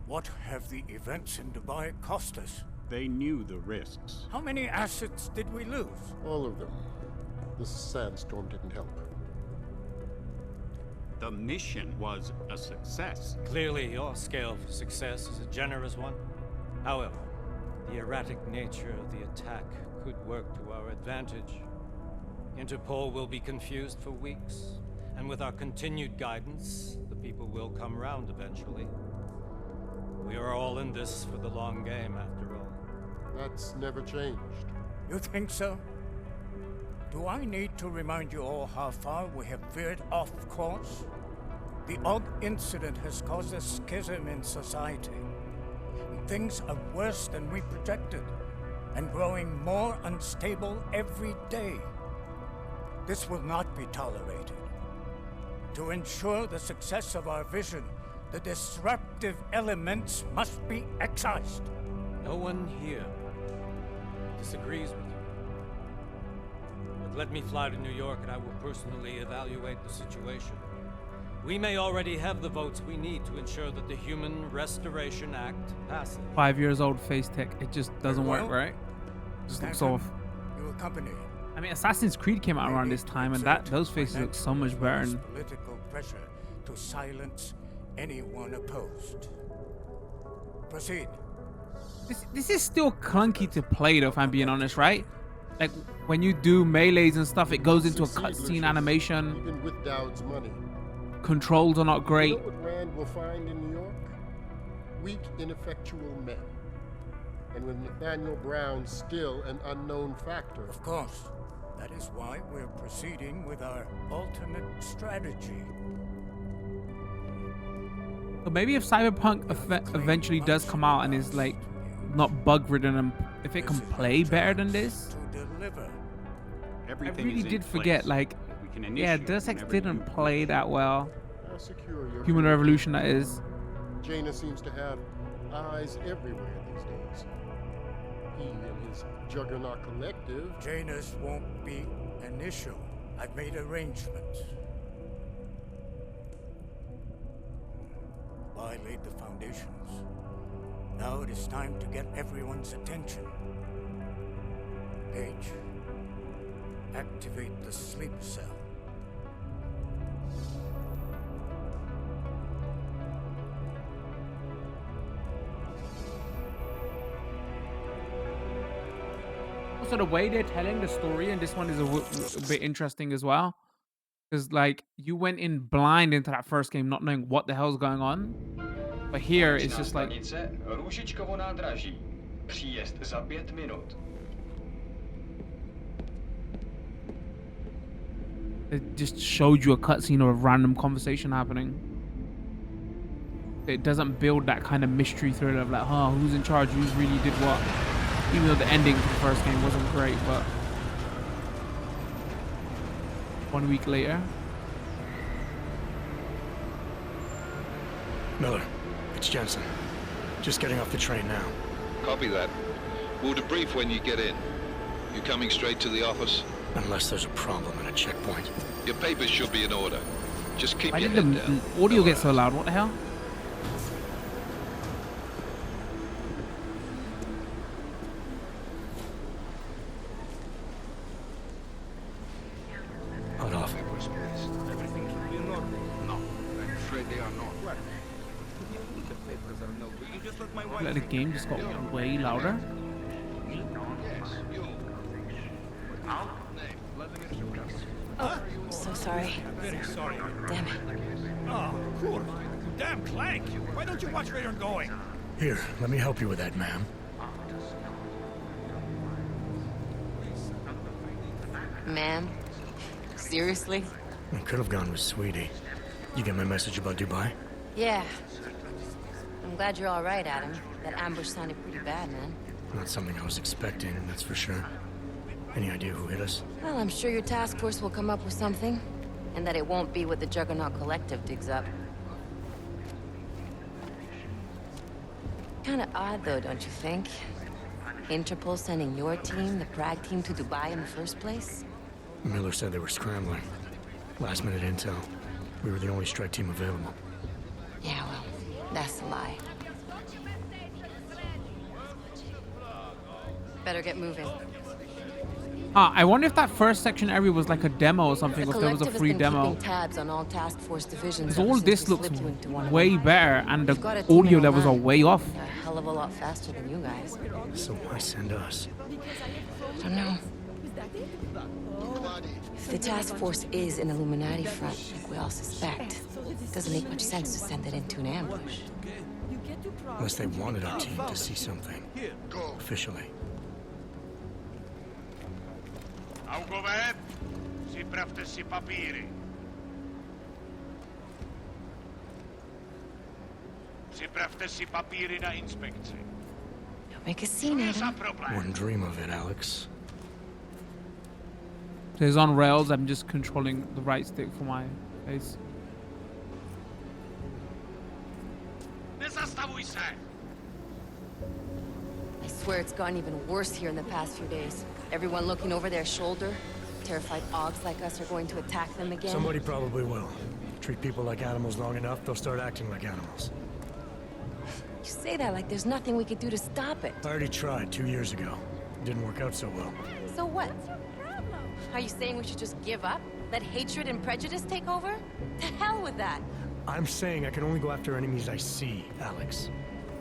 What have the events in Dubai cost us? They knew the risks. How many assets did we lose? All of them. The sandstorm didn't help. The mission was a success. Clearly, your scale for success is a generous one. However, the erratic nature of the attack could work to our advantage. Interpol will be confused for weeks, and with our continued guidance, the people will come round eventually. We are all in this for the long game, after all. That's never changed. You think so? Do I need to remind you all how far we have veered off course? The AUG incident has caused a schism in society. Things are worse than we projected, and growing more unstable every day. This will not be tolerated. To ensure the success of our vision, the disruptive elements must be excised. No one here disagrees with you. But let me fly to New York and I will personally evaluate the situation. We may already have the votes we need to ensure that the Human Restoration Act passes. 5 years old face tech, it just doesn't work, right? Just looks off. You accompany. I mean, Assassin's Creed came out around this time, and those faces look so much better. And political pressure to silence anyone opposed. Proceed. this is still clunky to play, though, if I'm being honest, right? Like when you do melees and stuff, it goes into a cutscene animation. Even with Dowd's money. Controls are not great. You know what Rand will find in New York? Weak, ineffectual men. And with Nathaniel Brown still an unknown factor. Of course. That is why we're proceeding with our alternate strategy. So maybe if Cyberpunk eventually does come out and is like not bug-ridden, and if it can play better than this. I really did forget, like, yeah, Deus Ex didn't play that well. Human Revolution, that is. Jaina seems to have eyes everywhere these days. He and his Juggernaut collective. Jaina's won't be an issue. I've made arrangements. I laid the foundations. Now it is time to get everyone's attention. Page, activate the sleep cell. Also, the way they're telling the story, and this one is a bit interesting as well. Because, like, you went in blind into that first game, not knowing what the hell's going on. But here, it's just like... It just showed you a cutscene of a random conversation happening. It doesn't build that kind of mystery thriller of like, huh, who's in charge, who really did what. Even though the ending to the first game wasn't great, but 1 week later. Miller, It's Jensen. Just getting off the train now. Copy that. We'll debrief when you get in. You coming straight to the office? Unless there's a problem at a checkpoint. Your papers should be in order. Just keep Why your did head down. the audio get so loud? What the hell? Hold off. Everything should be in order. No, I'm afraid they are not. The papers are no good. You just let my wife. Like the game just got way louder. Yes, you. Name, Vladimir Shevkas. Oh, so sorry. Very sorry. Damn it. Oh, cool. Damn Clank. Why don't you watch where you're going? Here, let me help you with that, ma'am. Ma'am? Seriously? I could have gone with Sweetie. You get my message about Dubai? Yeah. I'm glad you're all right, Adam. That ambush sounded pretty bad, man. Not something I was expecting, that's for sure. Any idea who hit us? Well, I'm sure your task force will come up with something. And that it won't be what the Juggernaut Collective digs up. Kinda odd, though, don't you think? Interpol sending your team, the Prague team, to Dubai in the first place? Miller said they were scrambling. Last minute intel. We were the only strike team available. Yeah, well, that's a lie. Better get moving. I wonder if that first section area was like a demo or something, The or if there was a collective free has been demo. keeping tabs on all task force divisions. Because ever all since this we looks slipped you into one of way them. better, and the We've got a team audio in levels are Oman. way off. They're a hell of a lot faster than you guys. So why send us? I don't know. If the task force is an Illuminati front, like we all suspect, it doesn't make much sense to send it into an ambush. Unless they wanted our team to see something. Officially. Augoved, připravte si papíry. Připravte si papíry na inspekci. Don't make a scene, Adam. Wouldn't dream of it, Alex. So it's on rails. I'm just controlling the right stick for my face. Nezastavuj se! I swear it's gotten even worse here in the past few days. Everyone looking over their shoulder. Terrified Augs like us are going to attack them again. Somebody probably will. Treat people like animals long enough, they'll start acting like animals. You say that like there's nothing we could do to stop it. I already tried 2 years ago. Didn't work out so well. So what? Are you saying we should just give up? Let hatred and prejudice take over? To hell with that! I'm saying I can only go after enemies I see, Alex.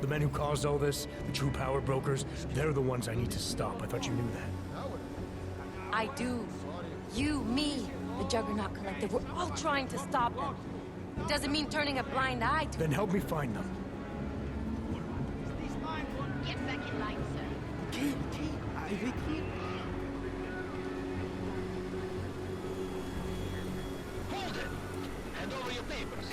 The men who caused all this, the true power brokers, they're the ones I need to stop. I thought you knew that. I do. You, me, the Juggernaut Collective, we're all trying to stop them. It doesn't mean turning a blind eye to Then help me find them. Get back in line, sir. Hold it! Hand over your papers.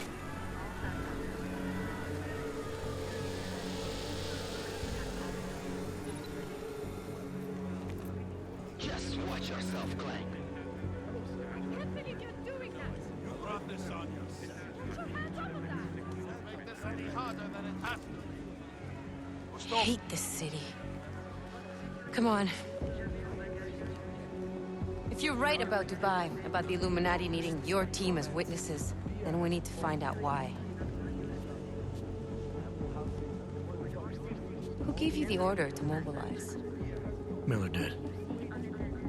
Just watch yourself, Clank. You brought this on yourself. Make this any harder than it has to. I hate this city. Come on. If you're right about Dubai, about the Illuminati needing your team as witnesses, then we need to find out why. Who gave you the order to mobilize? Miller did.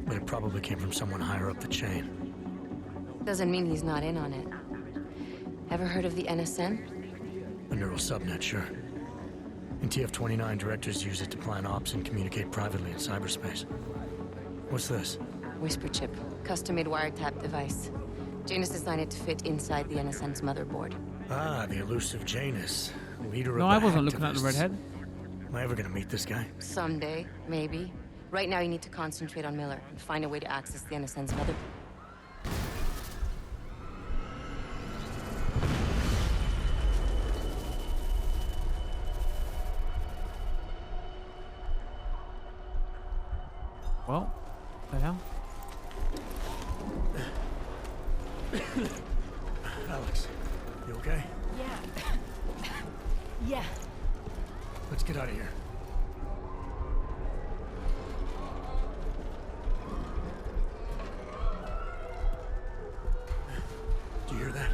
But it probably came from someone higher up the chain. Doesn't mean he's not in on it. Ever heard of the NSN? A neural subnet, sure. In TF-29, directors use it to plan ops and communicate privately in cyberspace. What's this? Whisper chip. Custom-made wiretap device. Janus designed it to fit inside the NSN's motherboard. Ah, the elusive Janus. Leader of No, the I wasn't looking at the hacktivists. redhead. Am I ever gonna meet this guy? Someday, maybe. Right now you need to concentrate on Miller and find a way to access the NSN's motherboard. Well, the hell? Alex, you okay? Yeah. Yeah. Let's get out of here. Do you hear that?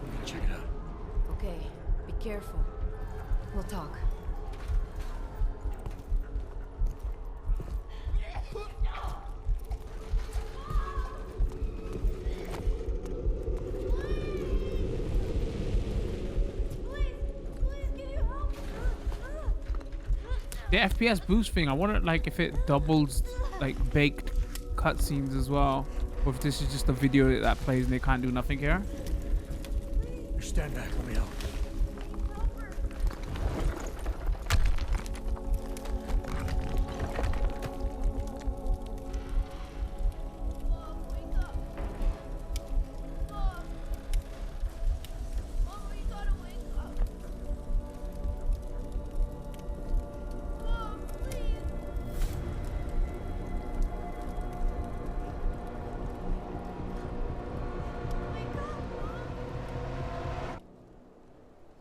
I'm gonna check it out. Okay, be careful. We'll talk. The FPS boost thing, I wonder like if it doubles like baked cutscenes as well, or if this is just a video that plays and they can't do nothing here. Stand back, let me help.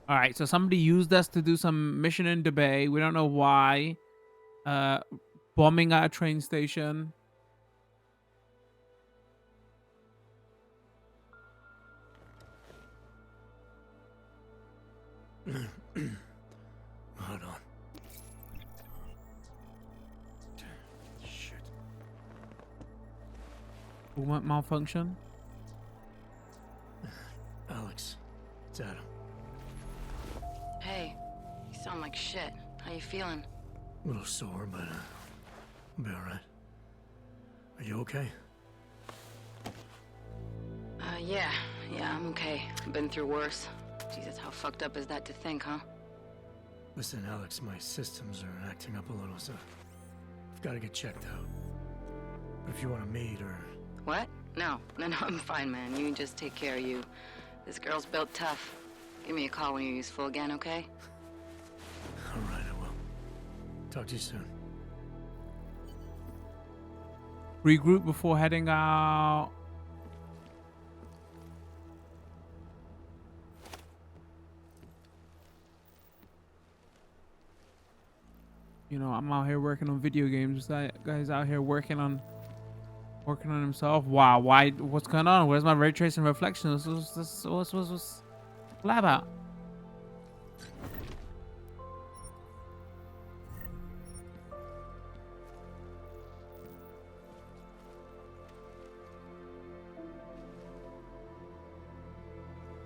All right, so somebody used us to do some mission in Dubai. We don't know why. Bombing at a train station. Hold on. Shit. Movement malfunction. Alex, it's Adam. Hey, you sound like shit. How you feeling? A little sore, but I'll be alright. Are you okay? Yeah, I'm okay. I've been through worse. Jesus, how fucked up is that to think, huh? Listen, Alex, my systems are acting up a little, so I've got to get checked out. But if you want to meet or... What? No, I'm fine, man. You just take care of you. This girl's built tough. Give me a call when you're useful again, okay? Alright, I will. Talk to you soon. Regroup before heading out. You know, I'm out here working on video games. That guy's out here working on himself. Wow, why? What's going on? Where's my ray tracing reflections? What's that about?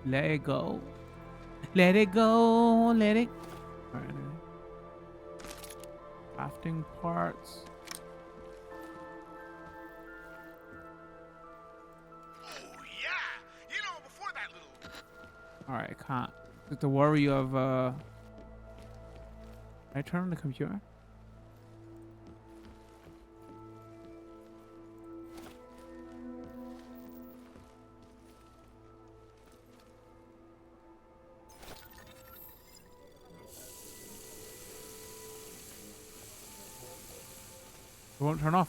Let it go. Let it go. Let it. All right. Crafting parts. Oh yeah, you know before that little. All right, I can't. With the worry of Can I turn on the computer? It won't turn off.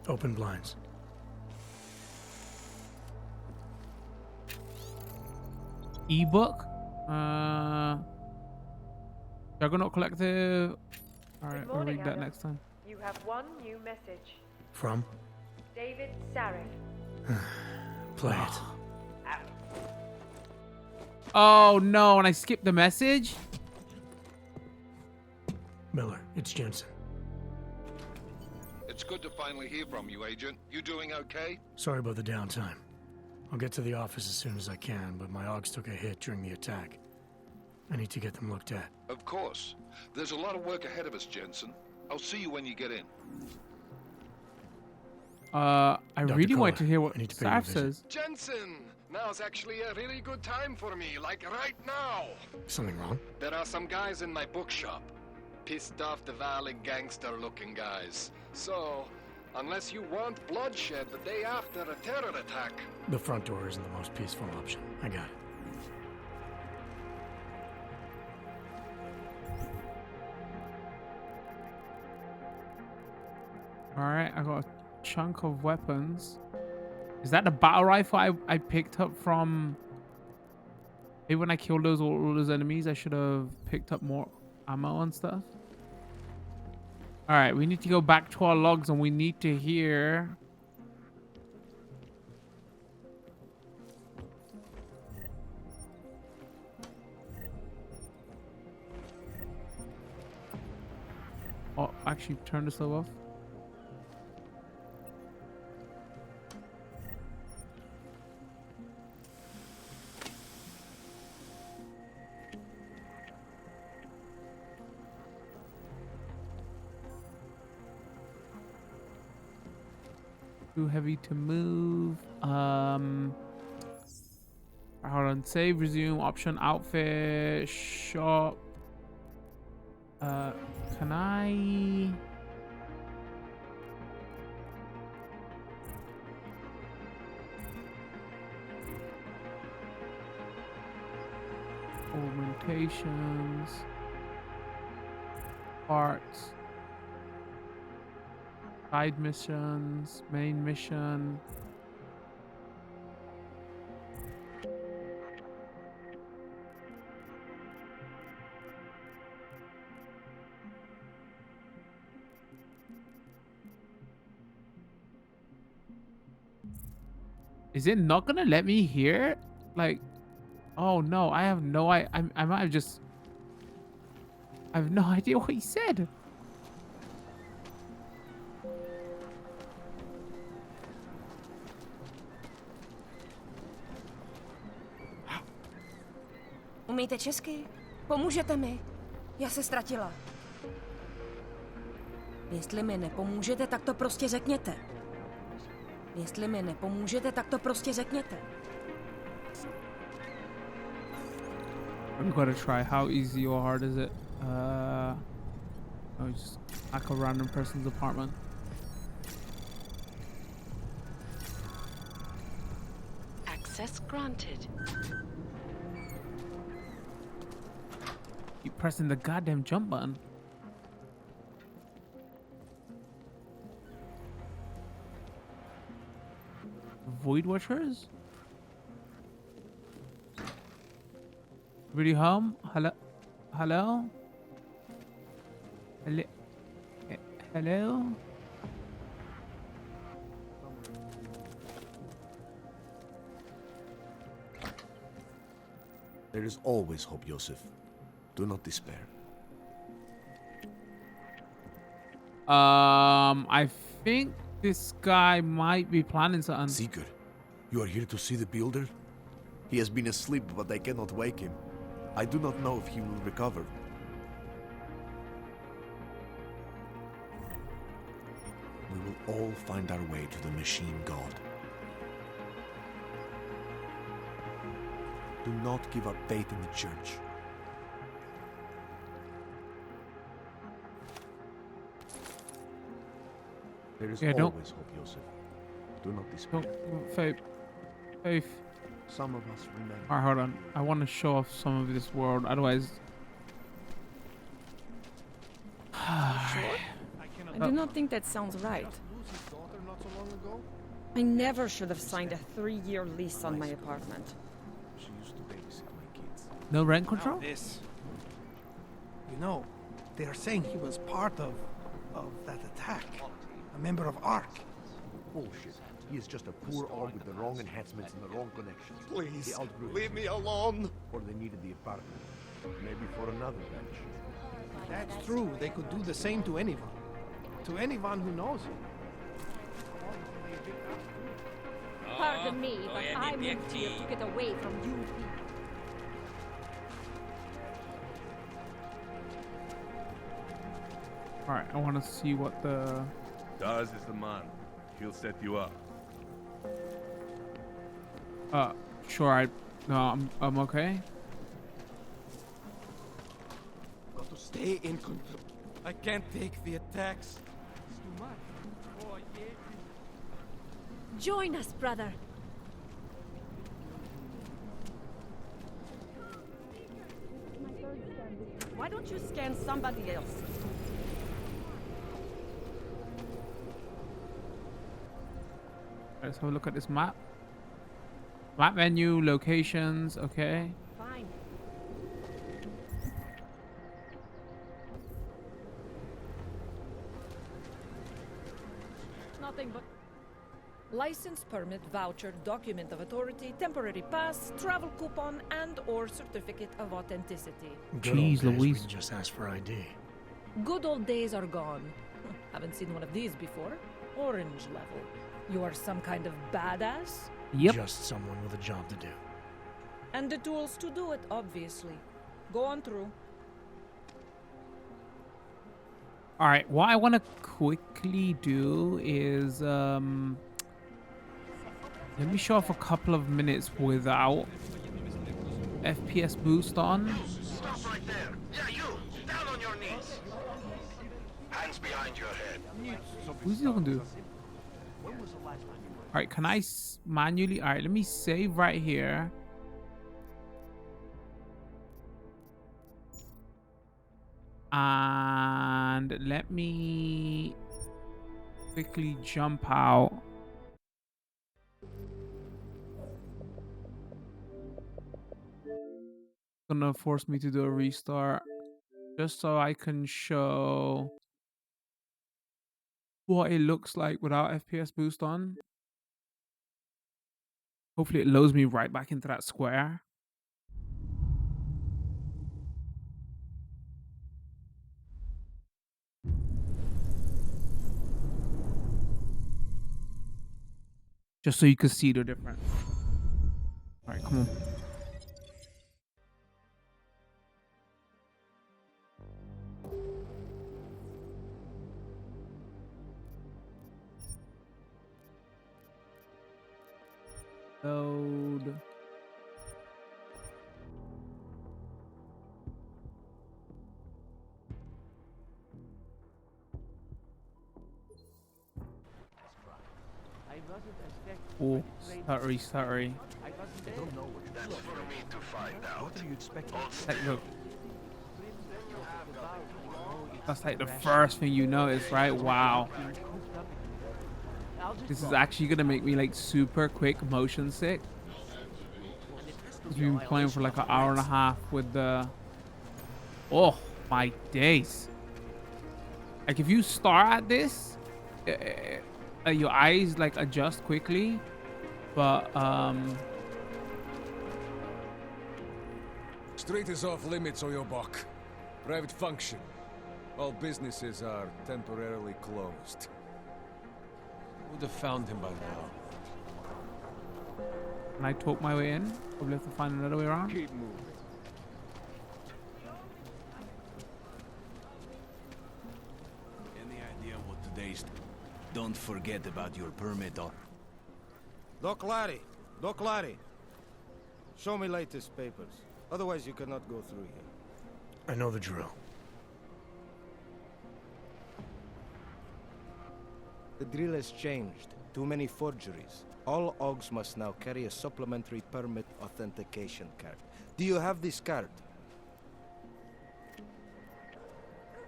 Open blinds. Ebook. Juggernaut Collective. All right, we'll read that Adam. next time. You have one new message. From? David Sarek. Play it. Oh no, and I skipped the message? Miller, it's Jensen. It's good to finally hear from you, Agent. You doing okay? Sorry about the downtime. I'll get to the office as soon as I can, but my AUGs took a hit during the attack. I need to get them looked at. Of course. There's a lot of work ahead of us, Jensen. I'll see you when you get in. I really want to hear what I need to pay you a Sarf visit. says. Jensen, now's actually a really good time for me, like right now. Something wrong? There are some guys in my bookshop. Pissed off the valley gangster-looking guys. So, Unless you want bloodshed the day after a terror attack. The front door isn't the most peaceful option. I got it. Alright, I got a chunk of weapons. Is that the battle rifle I picked up from... Maybe when I killed all those enemies, I should have picked up more ammo and stuff. Alright, we need to go back to our logs and we need to hear... Oh, actually turn this off. Too heavy to move. Hold on. Save, resume, option, outfit, shop. Can I? Augmentations. Parts. Side missions, main mission. Is it not gonna let me hear? Like, oh no, I have no I might have just... I have no idea what he said. Umíte česky? Pomůžete mi? Já se ztratila. Jestli mi nepomůžete, tak to prostě řekněte. Jestli mi nepomůžete, tak to prostě řekněte. I'm gonna try. How easy or hard is it? Oh, just hack a random person's apartment. Access granted. Keep pressing the goddamn jump button. Void Watchers? Really home? Hello? Hello? Hello? Hello? There is always hope, Joseph. Do not despair. I think this guy might be planning something. Seeker, you are here to see the builder? He has been asleep, but I cannot wake him. I do not know if he will recover. We will all find our way to the machine god. Do not give up faith in the church. There is always hope, Joseph. Do not despair. Faith. Some of us remember. Alright, hold on. I want to show off some of this world. Otherwise... I do not think that sounds right. I never should have signed a 3-year lease on my apartment. She used to babysit my kids. No rent control? This. You know, they are saying he was part of that attack. A member of ARC. Bullshit. He is just a poor org with the wrong enhancements and the wrong connections. Please, leave me alone. Or they needed the apartment. Maybe for another bench. That's true. They could do the same to anyone. To anyone who knows him. Pardon me, but I moved here to get away from you people. Alright, I want to see what the... Daz is the man. He'll set you up. Sure, I'm okay. Got to stay in control. I can't take the attacks. It's too much. Oh, yeah. Join us, brother. Why don't you scan somebody else? Let's have a look at this map. Map menu, locations, okay. Fine. Nothing but license, permit, voucher, document of authority, temporary pass, travel coupon, and or certificate of authenticity. Jeez Louise. We just asked for ID. Good old days are gone. Haven't seen one of these before. Orange level. You are some kind of badass? Yep. Just someone with a job to do. And the tools to do it, obviously. Go on through. All right, what I want to quickly do is let me show off a couple of minutes without FPS boost on. Stop right there. Yeah, you. Down on your knees. Hands behind your head. Who's he gonna do? All right, can I manually? All right, let me save right here. And let me quickly jump out. Gonna force me to do a restart just so I can show what it looks like without FPS boost on. Hopefully it loads me right back into that square. Just so you can see the difference. All right, come on. Load. Oh, sorry. I don't know what that's for me to find out. What are you expecting? That's like the first thing you notice, right? Wow. This is actually gonna make me like super quick motion sick. We've been playing for like an hour and a half with the... Oh my days. Like if you start at this, your eyes like adjust quickly, but Street is off limits, Oyobok. Private function. All businesses are temporarily closed. Would have found him by now. Can I talk my way in? Probably have to find another way around. Keep moving. Any idea what today's... Don't forget about your permit or... Doc Larry! Show me latest papers. Otherwise you cannot go through here. I know the drill. The drill has changed. Too many forgeries. All OGs must now carry a supplementary permit authentication card. Do you have this card?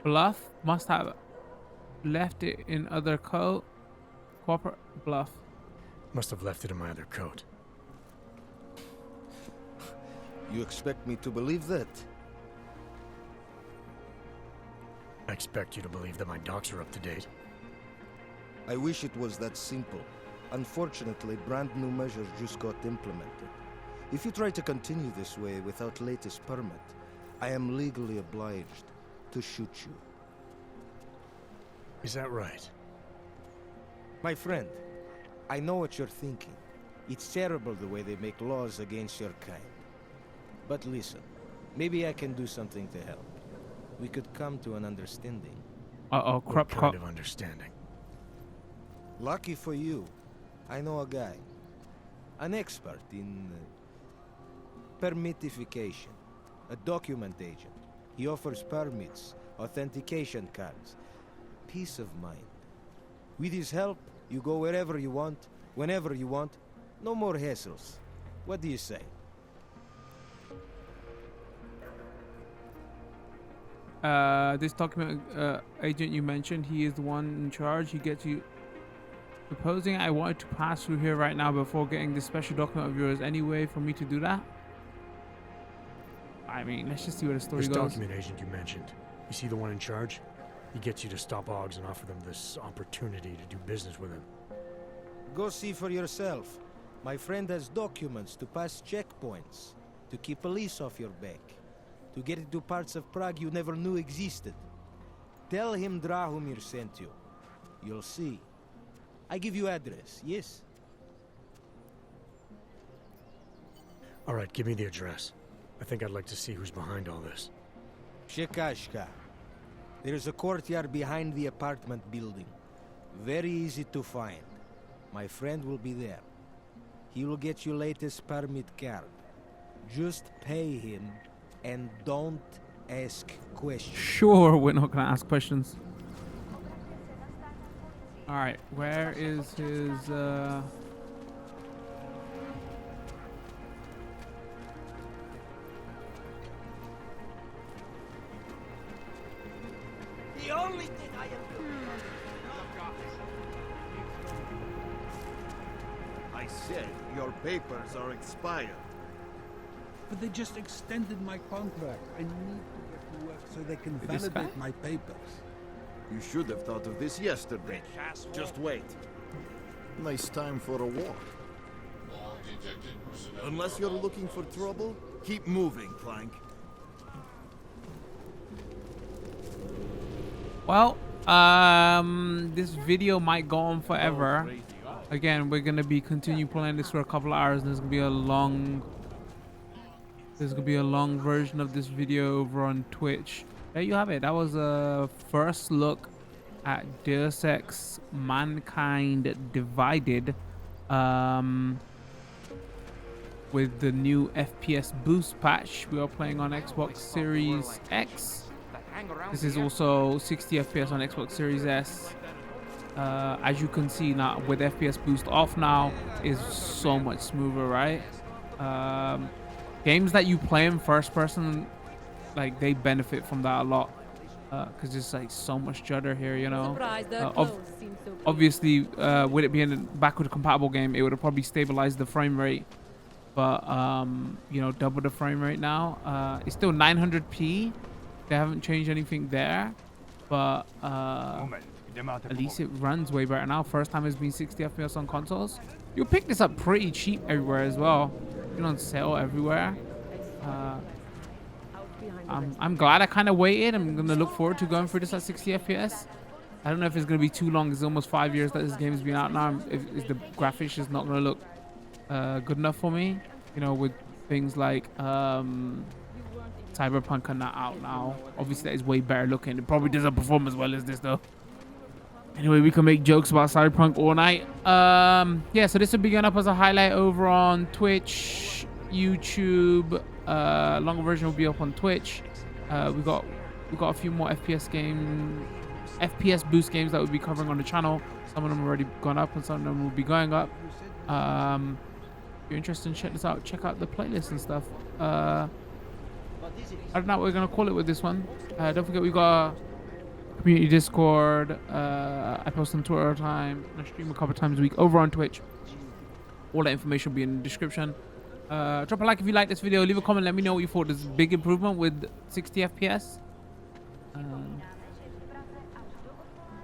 Bluff must have left it in other coat. Bluff. Must have left it in my other coat. You expect me to believe that? I expect you to believe that my docs are up to date. I wish it was that simple. Unfortunately, brand new measures just got implemented. If you try to continue this way without latest permit, I am legally obliged to shoot you. Is that right? My friend, I know what you're thinking. It's terrible the way they make laws against your kind. But listen, maybe I can do something to help. We could come to an understanding. Uh-oh, What kind of understanding? Lucky for you, I know a guy. An expert in permitification. A document agent. He offers permits, authentication cards. Peace of mind. With his help, you go wherever you want, Whenever you want. No more hassles. What do you say? This document agent you mentioned, he is the one in charge. He gets you. Supposing I wanted to pass through here right now before getting this special document of yours, any way for me to do that? I mean, let's just see where the story This goes. document agent you mentioned, you see the one in charge? He gets you to stop Oggs and offer them this opportunity to do business with him. Go see for yourself. My friend has documents to pass checkpoints, to keep police off your back, to get into parts of Prague you never knew existed. Tell him Drahomir sent you. You'll see. I give you address, yes? All right, give me the address. I think I'd like to see who's behind all this. Shekashka. There's a courtyard behind the apartment building. Very easy to find. My friend will be there. He will get you latest permit card. Just pay him and don't ask questions. Sure, we're not gonna ask questions. All right, where is his? The only thing I am doing. I said your papers are expired. But they just extended my contract. I need to get to work so they can This guy? validate my papers. You should have thought of this yesterday. Just wait. Nice time for a walk. Unless you're looking for trouble, keep moving, Clank. Well, this video might go on forever. Again, we're gonna be continue playing this for a couple of hours, and there's gonna be a long version of this video over on Twitch. There you have it. That was a first look at Deus Ex Mankind Divided, with the new FPS Boost patch. We are playing on Xbox Series X. This is also 60 FPS on Xbox Series S. As you can see now, with FPS Boost off now, is so much smoother, right? Games that you play in first person, like, they benefit from that a lot, because there's like so much judder here, you know. Obviously, with it being a backward compatible game, it would have probably stabilized the frame rate, but you know, double the frame rate now. It's still 900p. They haven't changed anything there, but at least it runs way better now. First time it's been 60 FPS on consoles. You'll pick this up pretty cheap everywhere as well. It's on sale everywhere. I'm glad I kind of waited. I'm gonna look forward to going through this at 60 FPS. I don't know if it's gonna be too long. It's almost 5 years that this game's been out now. If the graphics is not gonna look good enough for me, you know, with things like Cyberpunk are not out now. Obviously, that is way better looking. It probably doesn't perform as well as this though. Anyway, we can make jokes about Cyberpunk all night. Yeah, so this will be going up as a highlight over on Twitch, YouTube. Longer version will be up on Twitch. We got a few more FPS Boost games that we'll be covering on the channel. Some of them already gone up, and some of them will be going up. If you're interested in check this out, check out the playlist and stuff. I don't know what we're gonna call it with this one. Don't forget we got community Discord. I post on Twitter all the time. I stream a couple times a week over on Twitch. All that information will be in the description. Drop a like if you like this video. Leave a comment. Let me know what you thought. There's a big improvement with 60 FPS.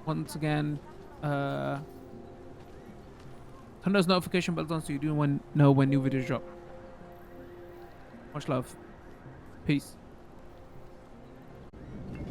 Once again, turn those notification bells on so you do know when new videos drop. Much love. Peace.